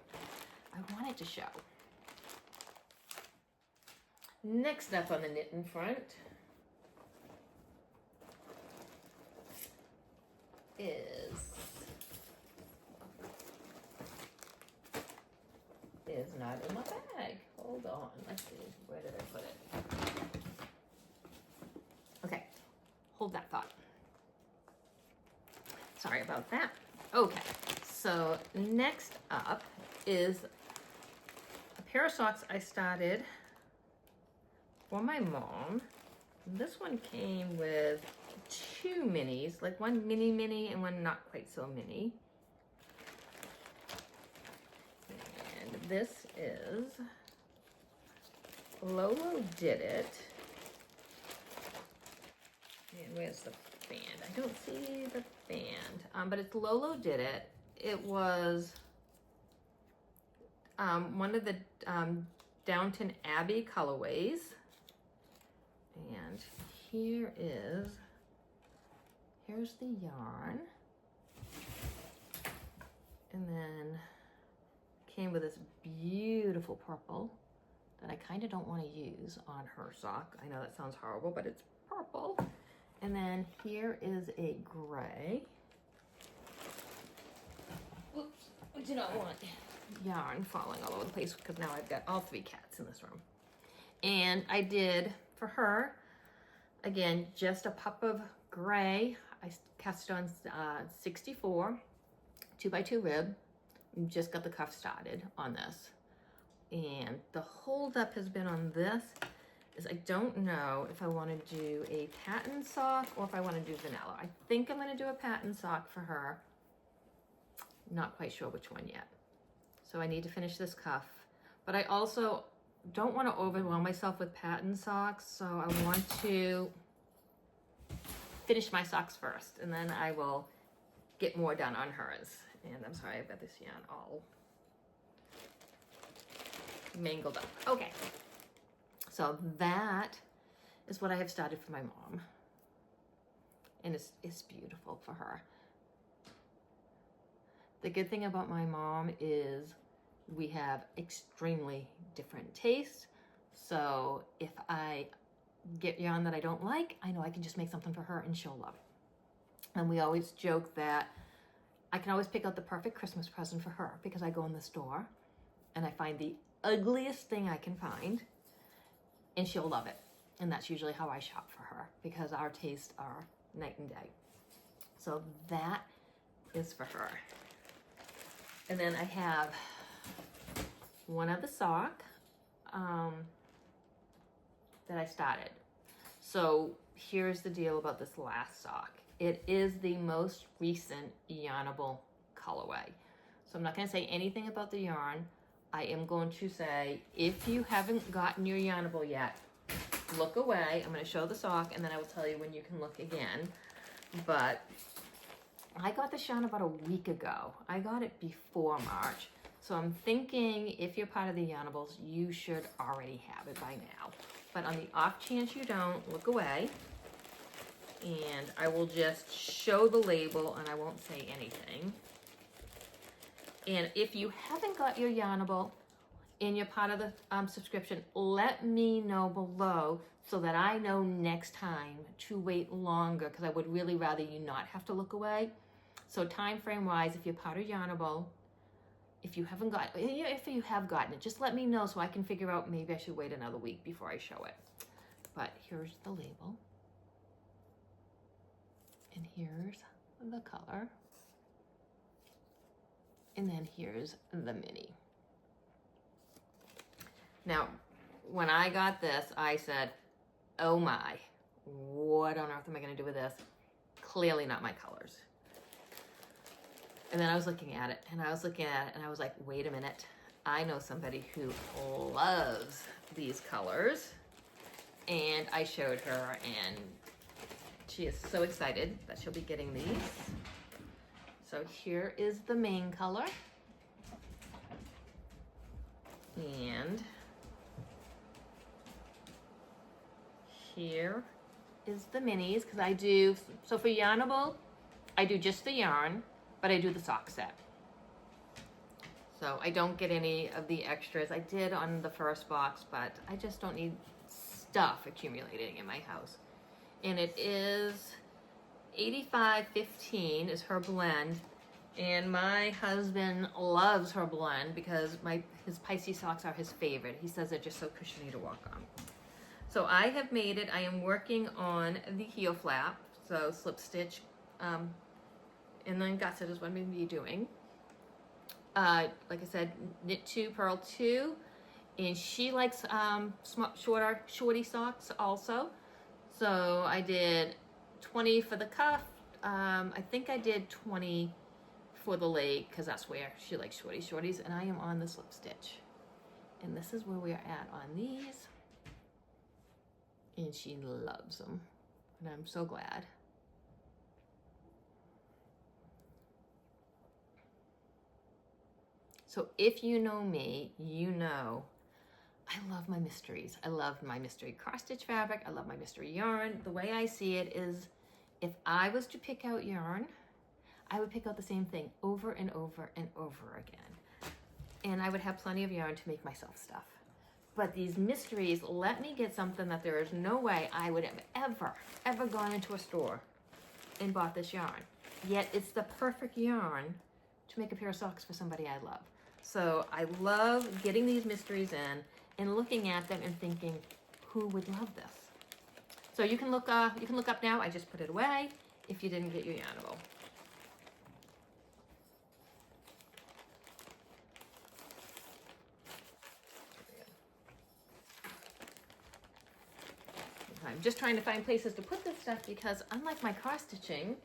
I want it to show. Next up on the knitting front is not in my bag. Hold on, let's see, where did I put it? Okay, hold that thought. Sorry about that. Okay, so next up is a pair of socks I started for my mom. This one came with two minis, like one mini and one not quite so mini. And this is Lolo Did It. And where's the band? I don't see the band, but it's Lolo Did It. It was one of the Downton Abbey colorways. And here's the yarn. And then came with this beautiful purple that I kind of don't want to use on her sock. I know that sounds horrible, but it's purple. And then here is a gray. Whoops, I do not want yarn falling all over the place because now I've got all three cats in this room. And I did, for her, again, just a pup of gray. I cast on 64, 2x2 rib. Just got the cuff started on this. And the holdup has been on this is I don't know if I want to do a pattern sock or if I want to do vanilla. I think I'm going to do a pattern sock for her. Not quite sure which one yet. So I need to finish this cuff. But I also don't want to overwhelm myself with pattern socks, so I want to finish my socks first, and then I will get more done on hers. And I'm sorry, I've got this yarn all mangled up. Okay. So that is what I have started for my mom. And it's beautiful for her. The good thing about my mom is we have extremely different tastes. So if I get yarn that I don't like, I know I can just make something for her and she'll love it. And we always joke that I can always pick out the perfect Christmas present for her because I go in the store and I find the ugliest thing I can find and she'll love it. And that's usually how I shop for her because our tastes are night and day. So that is for her. And then I have one other sock that I started. So here's the deal about this last sock. It is the most recent yarnable colorway. So I'm not going to say anything about the yarn. I am going to say, if you haven't gotten your yarnable yet, look away. I'm going to show the sock and then I will tell you when you can look again. But I got this yarn about a week ago. I got it before March. So I'm thinking if you're part of the yarnables, you should already have it by now. But on the off chance you don't, look away. And I will just show the label and I won't say anything. And if you haven't got your yarnable and you're part of the subscription, let me know below so that I know next time to wait longer, because I would really rather you not have to look away. So time frame wise, if you're part of yarnable, if you haven't got, if you have gotten it, just let me know so I can figure out maybe I should wait another week before I show it. But here's the label. And here's the color. And then here's the mini. Now, when I got this, I said, oh my, what on earth am I gonna do with this? Clearly not my colors. And then I was looking at it, and I was looking at it, and I was like, wait a minute. I know somebody who loves these colors. And I showed her, and she is so excited that she'll be getting these. So here is the main color. And here is the minis, because I do, so for Yarnable, I do just the yarn, but I do the sock set. So I don't get any of the extras. I did on the first box, but I just don't need stuff accumulating in my house. And it is 85.15 is her blend. And my husband loves her blend because his Pisces socks are his favorite. He says they're just so cushiony to walk on. So I have made it. I am working on the heel flap. So slip stitch and then gusset is what I'm going to be doing. Like I said, knit 2, purl 2. And she likes shorty socks also. So I did 20 for the cuff. I think I did 20 for the leg because that's where she likes shorties. And I am on the slip stitch. And this is where we are at on these. And she loves them. And I'm so glad. So if you know me, you know I love my mysteries. I love my mystery cross stitch fabric. I love my mystery yarn. The way I see it is, if I was to pick out yarn, I would pick out the same thing over and over and over again. And I would have plenty of yarn to make myself stuff. But these mysteries let me get something that there is no way I would have ever gone into a store and bought this yarn. Yet it's the perfect yarn to make a pair of socks for somebody I love. So I love getting these mysteries in and looking at them and thinking, who would love this? So you can look up now. I just put it away if you didn't get your Yarnable. I'm just trying to find places to put this stuff because unlike my cross stitching,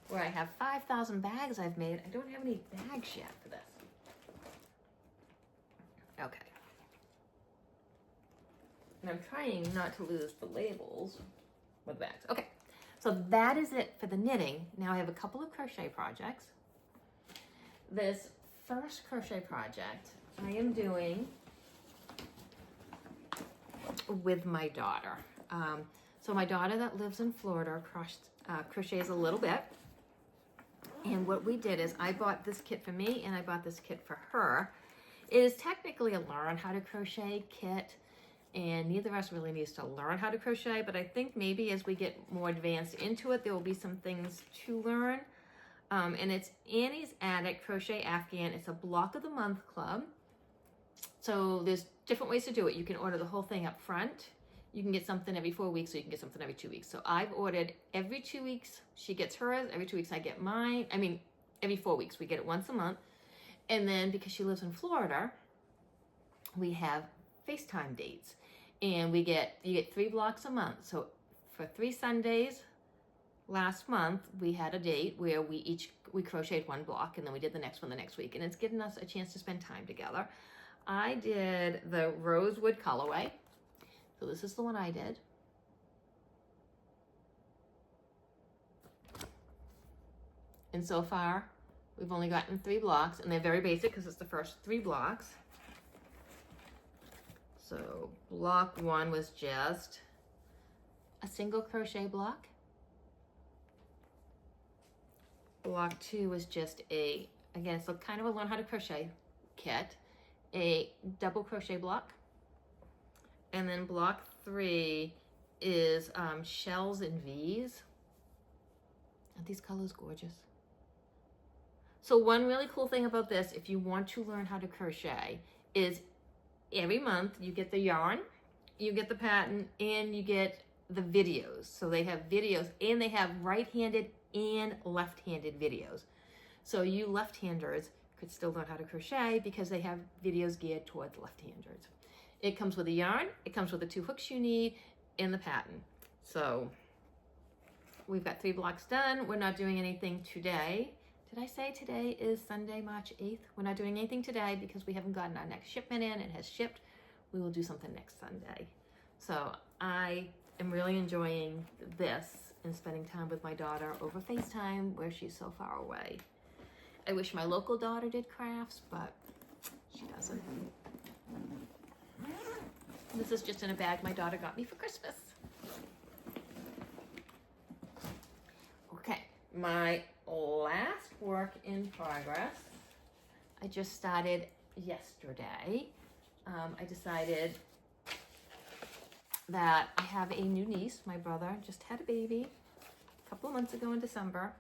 where I have 5,000 bags I've made, I don't have any bags yet for this. Okay. And I'm trying not to lose the labels with the bags. Okay, so that is it for the knitting. Now I have a couple of crochet projects. This first crochet project I am doing with my daughter. So my daughter that lives in Florida crochets a little bit. And what we did is I bought this kit for me and I bought this kit for her. It is technically a learn how to crochet kit, and neither of us really needs to learn how to crochet, but I think maybe as we get more advanced into it, there will be some things to learn. And it's Annie's Attic Crochet Afghan. It's a block of the month club. So there's different ways to do it. You can order the whole thing up front. You can get something every 4 weeks, or you can get something every 2 weeks. So I've ordered every 2 weeks. She gets hers. Every 2 weeks I get mine. I mean, every 4 weeks. We get it once a month. And then because she lives in Florida, we have FaceTime dates. And you get 3 blocks a month. So for 3 Sundays last month, we had a date where we crocheted 1 block, and then we did the next one the next week. And it's given us a chance to spend time together. I did the Rosewood colorway. So this is the one I did. And so far, we've only gotten 3 blocks, and they're very basic because it's the first 3 blocks. So block 1 was just a single crochet block. Block 2 was just again, it's kind of a learn how to crochet kit, a double crochet block. And then block 3 is shells and V's. Aren't these colors gorgeous? So one really cool thing about this, if you want to learn how to crochet, is every month you get the yarn, you get the pattern, and you get the videos. So they have videos, and they have right-handed and left-handed videos. So you left-handers could still learn how to crochet because they have videos geared towards left-handers. It comes with a yarn, it comes with the 2 hooks you need, and the pattern. So we've got 3 blocks done. We're not doing anything today. Did I say today is Sunday, March 8th? We're not doing anything today because we haven't gotten our next shipment in. It has shipped. We will do something next Sunday. So I am really enjoying this and spending time with my daughter over FaceTime where she's so far away. I wish my local daughter did crafts, but she doesn't. This is just in a bag my daughter got me for Christmas. Okay, my last work in progress, I just started yesterday. I decided that I have a new niece. My brother just had a baby a couple of months ago in December.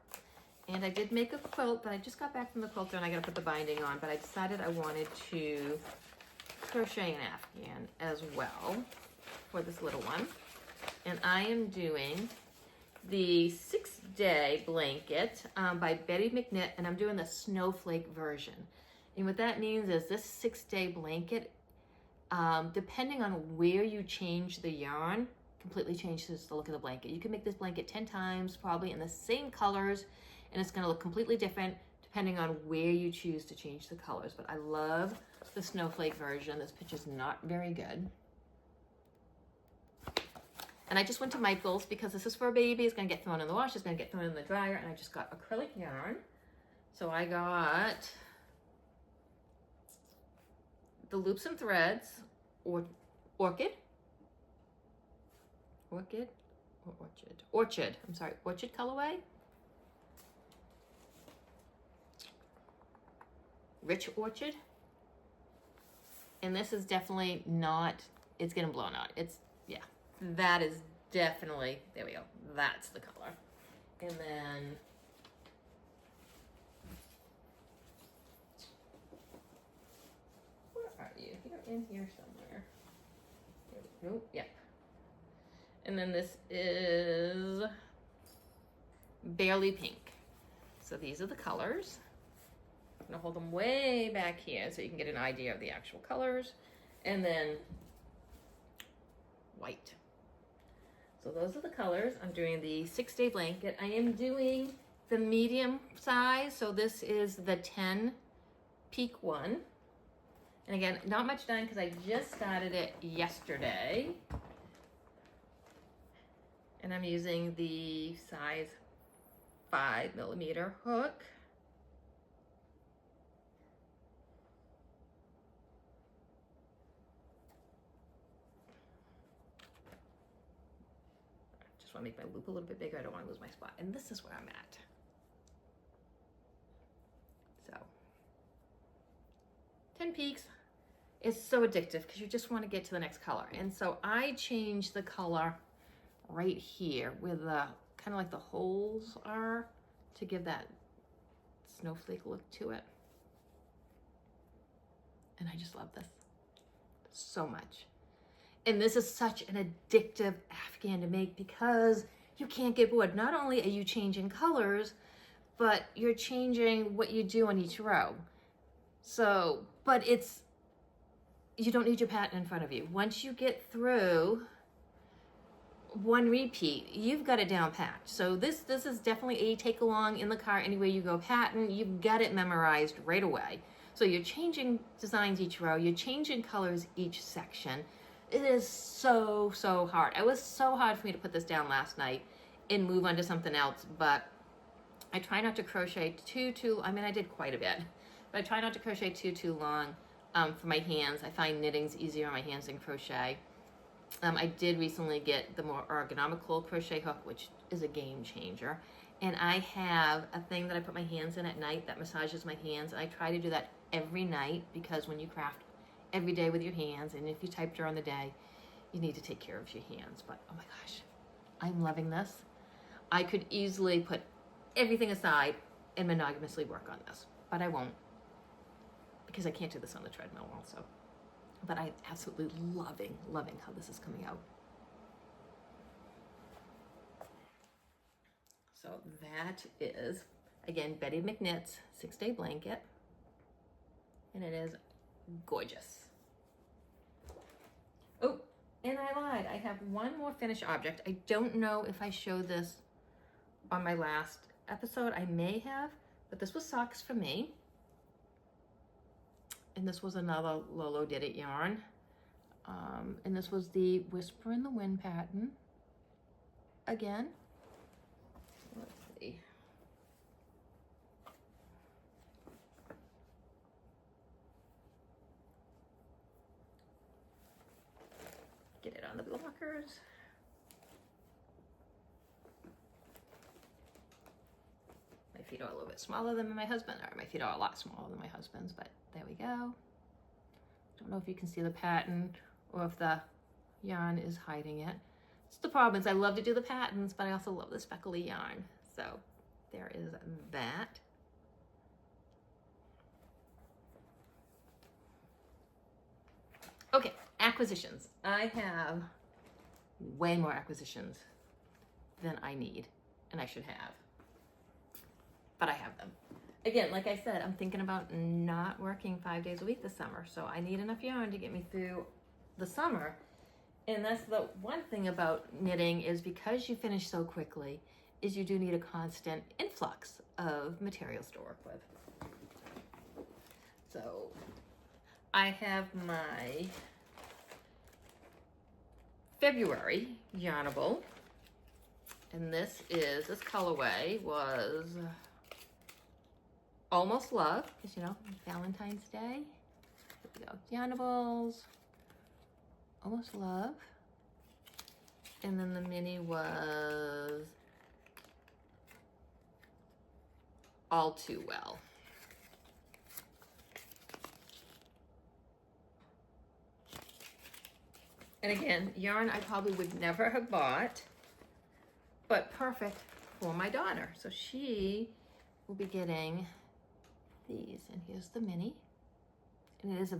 And I did make a quilt, but I just got back from the quilter and I gotta put the binding on, but I decided I wanted to crochet an Afghan as well for this little one. And I am doing the 6-day blanket by Betty McKnit, and I'm doing the snowflake version. And what that means is this 6-day blanket, depending on where you change the yarn, completely changes the look of the blanket. You can make this blanket 10 times, probably in the same colors, and it's gonna look completely different depending on where you choose to change the colors. But I love the snowflake version. This picture's not very good. And I just went to Michael's because this is for a baby. It's gonna get thrown in the wash, it's gonna get thrown in the dryer, and I just got acrylic yarn. So I got the loops and threads, or orchid, I'm sorry, orchid colorway. Rich orchid. And this is definitely not, it's getting blown out. It's, yeah, that is definitely, there we go. That's the color. And then where are you? You're in here somewhere. Nope, yep. And then this is Barely Pink. So these are the colors. I'm gonna hold them way back here so you can get an idea of the actual colors. And then white. So those are the colors. I'm doing the 6-day blanket. I am doing the medium size. So this is the 10 peak one. And again, not much done because I just started it yesterday. And I'm using the size 5mm hook. Just want to make my loop a little bit bigger. I don't want to lose my spot. And this is where I'm at. So 10 peaks is so addictive because you just want to get to the next color. And so I changed the color right here where the kind of like the holes are to give that snowflake look to it. And I just love this so much. And this is such an addictive Afghan to make because you can't get bored. Not only are you changing colors, but you're changing what you do on each row. So, but it's, you don't need your pattern in front of you. Once you get through one repeat, you've got it down packed. So this is definitely a take along in the car anywhere you go pattern. You've got it memorized right away. So you're changing designs each row, you're changing colors each section. It is so, so hard. It was so hard for me to put this down last night and move on to something else, but I try not to crochet I mean, I did quite a bit, but I try not to crochet too long for my hands. I find knitting's easier on my hands than crochet. I did recently get the more ergonomical crochet hook, which is a game changer. And I have a thing that I put my hands in at night that massages my hands. And I try to do that every night because when you craft every day with your hands, and if you type during the day, you need to take care of your hands. But oh my gosh, I'm loving this. I could easily put everything aside and monogamously work on this, but I won't because I can't do this on the treadmill also. But I'm absolutely loving how this is coming out. So that is, again, Betty McKnit's 6-day blanket. and it is gorgeous. Oh, and I lied. I have one more finished object. I don't know if I showed this on my last episode. I may have, but this was socks for me. And this was another Lolo Did It yarn. And this was the Whisper in the Wind pattern. Again, let's see. Get it on the blockers. My feet are a little bit smaller than my husband, or my feet are a lot smaller than my husband's, but there we go. Don't know if you can see the pattern or if the yarn is hiding it. It's the problem is I love to do the patterns, but I also love the speckly yarn. So there is that. Okay, acquisitions. I have way more acquisitions than I need and I should have, but I have them. Again, like I said, I'm thinking about not working 5 days a week this summer, so I need enough yarn to get me through the summer. And that's the one thing about knitting is because you finish so quickly, is you do need a constant influx of materials to work with. So I have my February Yarnable, and this colorway was Almost Love, because you know, Valentine's Day. Here we go, Yarnables, Almost Love. And then the mini was All Too Well. And again, yarn I probably would never have bought, but perfect for my daughter. So she will be getting these, and here's the mini. And it is a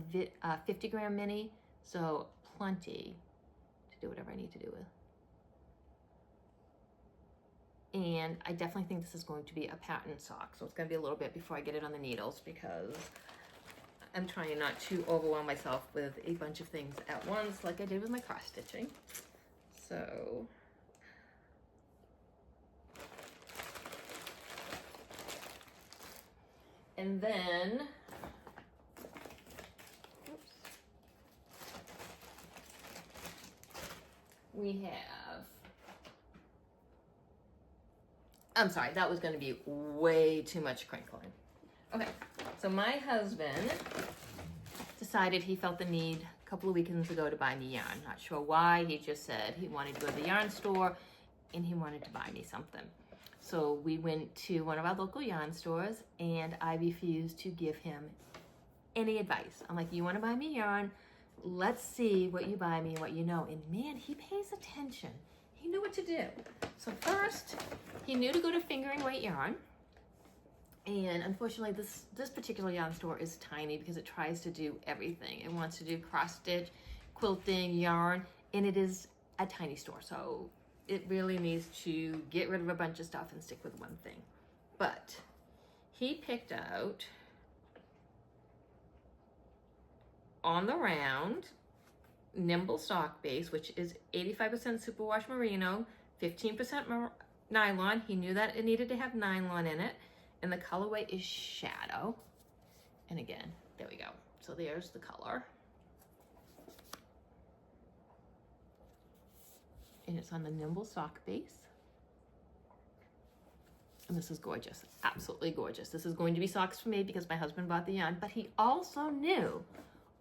50 gram mini, so plenty to do whatever I need to do with. And I definitely think this is going to be a pattern sock, so it's going to be a little bit before I get it on the needles because I'm trying not to overwhelm myself with a bunch of things at once like I did with my cross stitching. So and then oops, we have, I'm sorry, that was going to be way too much crinkling. Okay, so my husband decided he felt the need a couple of weekends ago to buy me yarn. Not sure why, he just said he wanted to go to the yarn store and he wanted to buy me something. So we went to one of our local yarn stores and I refused to give him any advice. I'm like, you want to buy me yarn? Let's see what you buy me and what you know. And man, he pays attention. He knew what to do. So first, he knew to go to fingering weight yarn. And unfortunately, this particular yarn store is tiny because it tries to do everything. It wants to do cross stitch, quilting, yarn, and it is a tiny store. So it really needs to get rid of a bunch of stuff and stick with one thing. But he picked out On the Round Nimble Sock Base, which is 85% superwash merino, 15% nylon. He knew that it needed to have nylon in it. And the colorway is Shadow. And again, there we go. So there's the color. And it's on the Nimble Sock Base. And this is gorgeous, absolutely gorgeous. This is going to be socks for me because my husband bought the yarn, but he also knew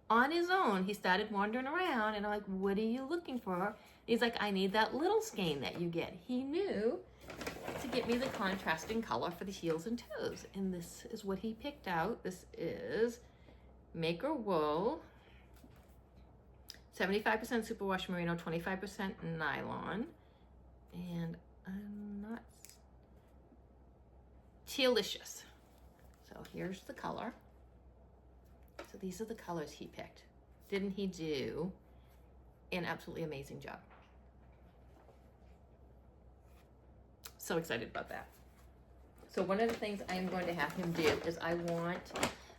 on his own, he started wandering around and I'm like, what are you looking for? He's like, I need that little skein that you get. He knew to get me the contrasting color for the heels and toes. And this is what he picked out. This is Maker Wool, 75% superwash merino, 25% nylon. And I'm not Tealicious. So here's the color. So these are the colors he picked. Didn't he do an absolutely amazing job? So excited about that. So one of the things I'm going to have him do is I want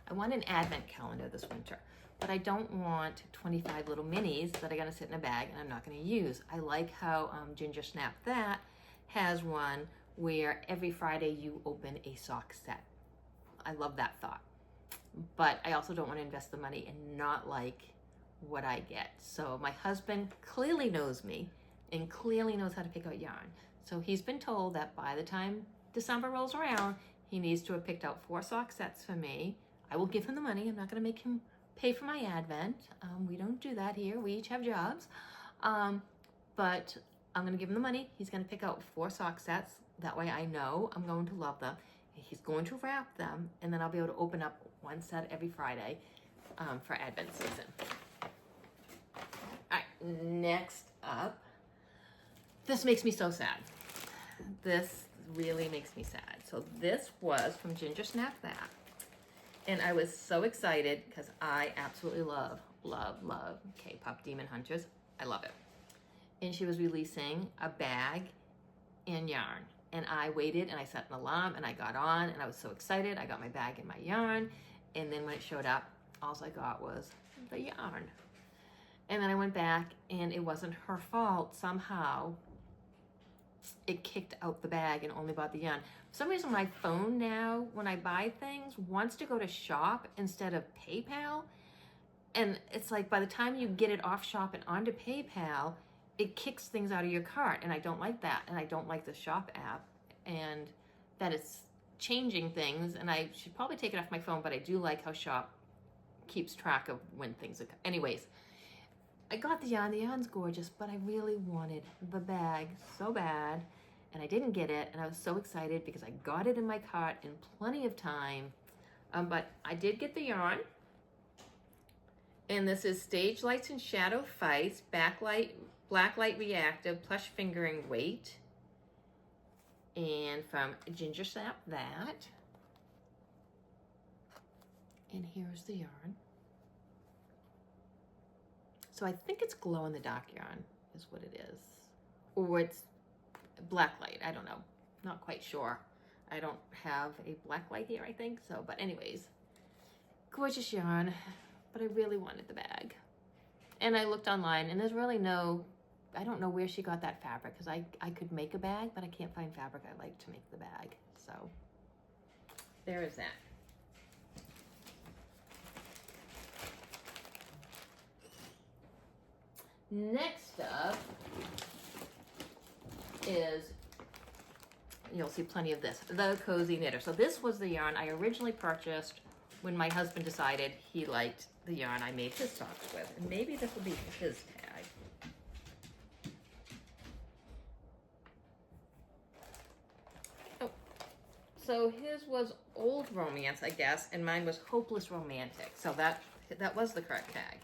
I want an advent calendar this winter, but I don't want 25 little minis that are gonna sit in a bag and I'm not gonna use. I like how Ginger Snap That has one where every Friday you open a sock set. I love that thought. But I also don't want to invest the money and not like what I get. So my husband clearly knows me and clearly knows how to pick out yarn. So he's been told that by the time December rolls around, he needs to have picked out 4 sock sets for me. I will give him the money. I'm not going to make him pay for my advent. We don't do that here. We each have jobs. But I'm going to give him the money. He's going to pick out 4 sock sets. That way I know I'm going to love them. He's going to wrap them, and then I'll be able to open up 1 set every Friday for Advent season. All right, next up. This makes me so sad. This really makes me sad. So this was from Ginger Snap That. And I was so excited because I absolutely love K-Pop Demon Hunters. I love it. And she was releasing a bag and yarn. And I waited and I set an alarm and I got on and I was so excited. I got my bag and my yarn. And then when it showed up, all I got was the yarn. And then I went back and it wasn't her fault. Somehow it kicked out the bag and only bought the yarn. For some reason my phone now, when I buy things, wants to go to shop instead of PayPal. And it's like by the time you get it off shop and onto PayPal, it kicks things out of your cart, and I don't like that, and I don't like the shop app, and that it's changing things, and I should probably take it off my phone, but I do like how shop keeps track of when things are. Anyways, I got the yarn's gorgeous, but I really wanted the bag so bad, and I didn't get it, and I was so excited because I got it in my cart in plenty of time, but I did get the yarn, and this is Stage Lights and Shadow Fights, Blacklight Reactive, Plush Fingering Weight, and from Ginger Snap That. And here's the yarn. So I think it's glow in the dark yarn is what it is. Or it's blacklight, I don't know. Not quite sure. I don't have a blacklight here, I think. So, but anyways, gorgeous yarn, but I really wanted the bag. And I looked online and there's really I don't know where she got that fabric because I could make a bag, but I can't find fabric I like to make the bag. So there is that. Next up is, you'll see plenty of this, the Cozy Knitter. So this was the yarn I originally purchased when my husband decided he liked the yarn I made his socks with. And maybe this will be his tag. So his was Old Romance, I guess, and mine was Hopeless Romantic. So that was the correct tag.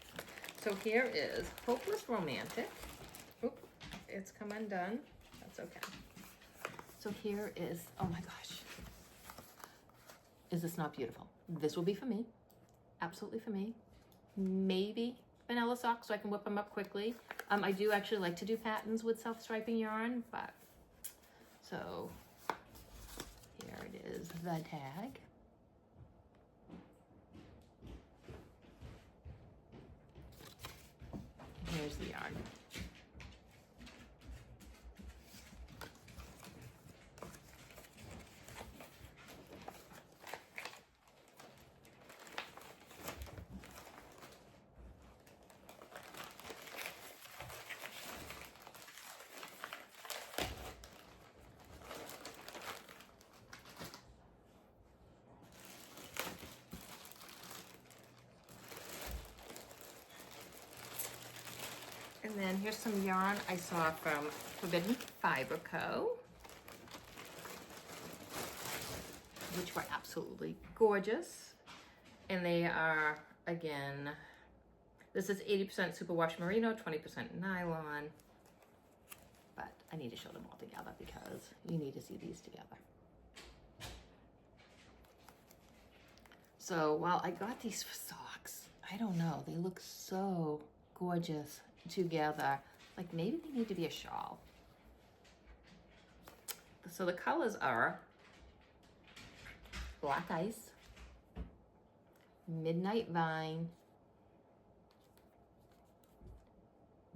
So here is Hopeless Romantic. Oop, it's come undone. That's okay. So here is, oh my gosh. Is this not beautiful? This will be for me. Absolutely for me. Maybe vanilla socks so I can whip them up quickly. I do actually like to do patterns with self-striping yarn, but so here it is, the tag. Here's the yarn. And then here's some yarn I saw from Forbidden Fiber Co., which were absolutely gorgeous. And they are, again, this is 80% superwash merino, 20% nylon. But I need to show them all together because you need to see these together. So while I got these for socks, I don't know, they look so gorgeous together. Like maybe they need to be a shawl. So the colors are Black Ice, Midnight Vine,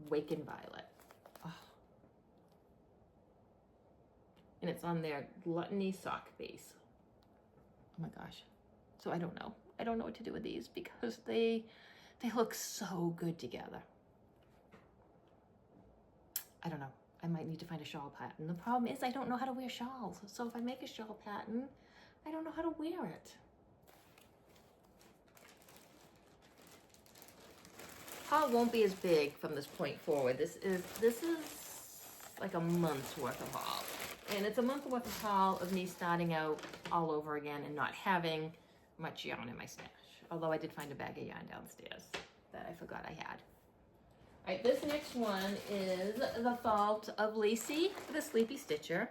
Waken Violet. Oh. And it's on their Gluttony sock base. Oh my gosh. So I don't know. I don't know what to do with these because they look so good together. I don't know. I might need to find a shawl pattern. The problem is I don't know how to wear shawls. So if I make a shawl pattern, I don't know how to wear it. Haul won't be as big from this point forward. This is like a month's worth of haul. And it's a month worth of haul of me starting out all over again and not having much yarn in my stash. Although I did find a bag of yarn downstairs that I forgot I had. All right, this next one is The Fault of Lacey, the Sleepy Stitcher.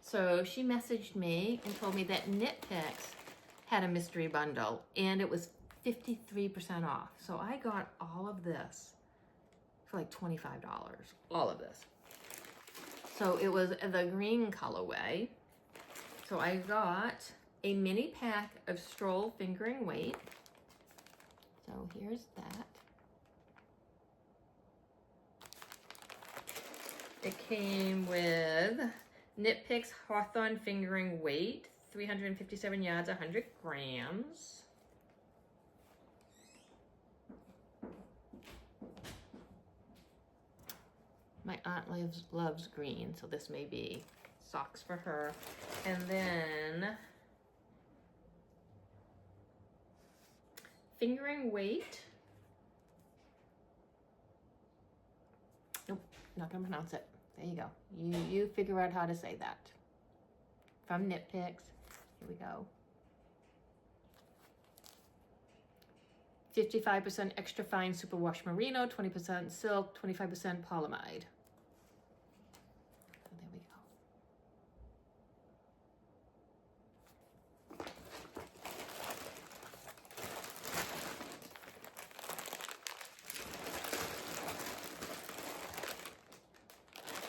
So she messaged me and told me that Knit Picks had a mystery bundle and it was 53% off. So I got all of this for like $25, all of this. So it was the green colorway. So I got a mini pack of Stroll Fingering Weight. So here's that. It came with Knit Picks Hawthorne Fingering Weight, 357 yards, 100 grams. My aunt loves green, so this may be socks for her. And then Fingering Weight. Nope, not gonna pronounce it. There you go. You figure out how to say that. From Knit Picks. Here we go. 55% extra fine superwash merino, 20% silk, 25% polyamide. So there we go.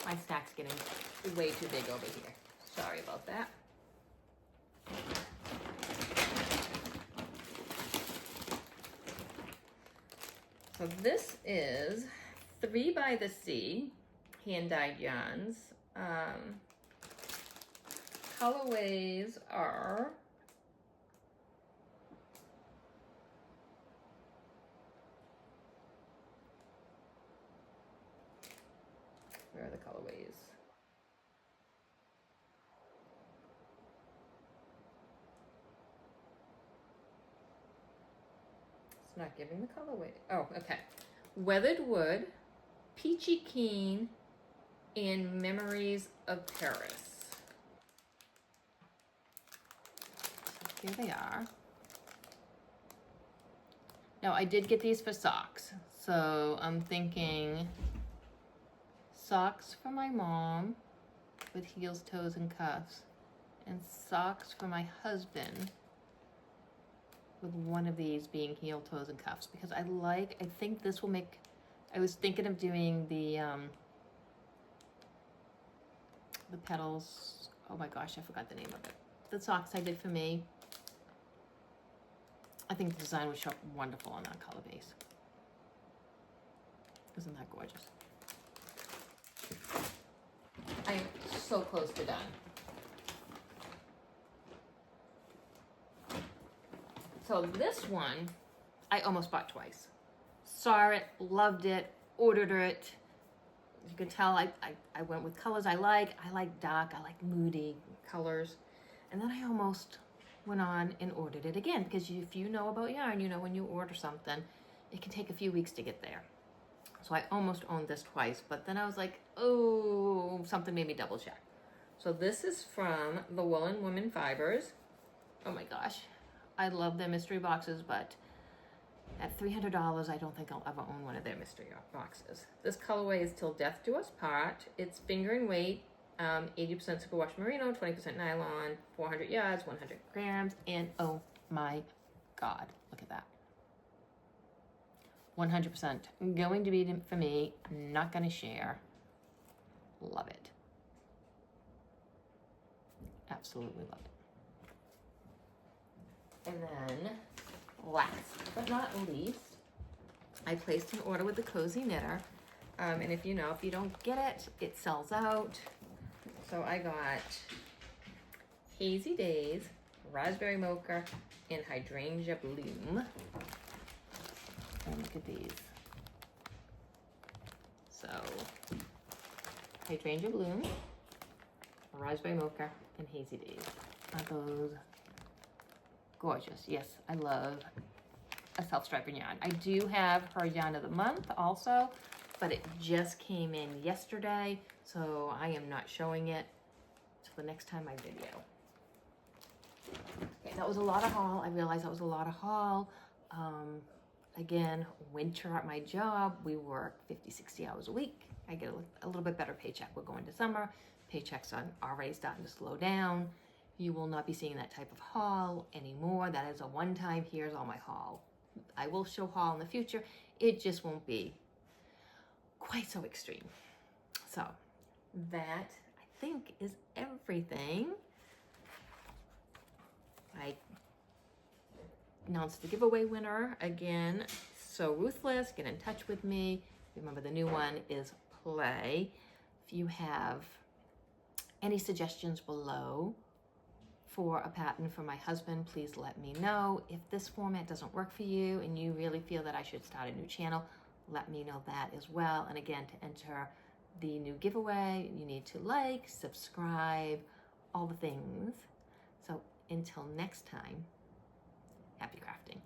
My stack's getting way too big over here. Sorry about that. So this is 3 by the Sea hand-dyed yarns. Colorways are where are the colorways? It's not giving the colorway. Oh, okay. Weathered Wood, Peachy Keen, and Memories of Paris. So here they are. Now I did get these for socks. So I'm thinking socks for my mom with heels, toes, and cuffs. And socks for my husband with one of these being heel, toes, and cuffs, because I think this will make, I was thinking of doing the petals, oh my gosh, I forgot the name of it. The socks I did for me. I think the design would show up wonderful on that color base. Isn't that gorgeous? I am so close to done. So this one, I almost bought twice. Saw it, loved it, ordered it. You can tell I went with colors I like. I like dark, I like moody colors. And then I almost went on and ordered it again, because if you know about yarn, you know when you order something, it can take a few weeks to get there. So I almost owned this twice, but then I was like, oh, something made me double check. So this is from the Woolen Women Fibers. Oh my gosh. I love their mystery boxes, but at $300, I don't think I'll ever own one of their mystery boxes. This colorway is Till Death Do Us Part. It's fingering weight, 80% superwash merino, 20% nylon, 400 yards, 100 grams, and oh my God, look at that. 100% going to be for me, not gonna share. Love it. Absolutely love it. And then last but not least, I placed an order with the Cozy Knitter. And if you don't get it, it sells out. So I got Hazy Days, Raspberry Mocha, and Hydrangea Bloom. And look at these. So, Hydrangea Bloom, Raspberry Mocha, and Hazy Days. Aren't those gorgeous? Yes, I love a self-striping yarn. I do have her yarn of the month also, but it just came in yesterday, so I am not showing it till the next time I video. Okay, that was a lot of haul. I realized that was a lot of haul. Again, winter at my job, we work 50, 60 hours a week. I get a little bit better paycheck. We're going to summer. Paychecks are already starting to slow down. You will not be seeing that type of haul anymore. That is a one-time, here's all my haul. I will show haul in the future. It just won't be quite so extreme. So that, I think, is everything. I announced the giveaway winner again. So Ruthless, get in touch with me. Remember, the new one is Play. If you have any suggestions below for a pattern for my husband, please let me know. If this format doesn't work for you and you really feel that I should start a new channel, let me know that as well. And again, to enter the new giveaway, you need to like, subscribe, all the things. So until next time, happy crafting.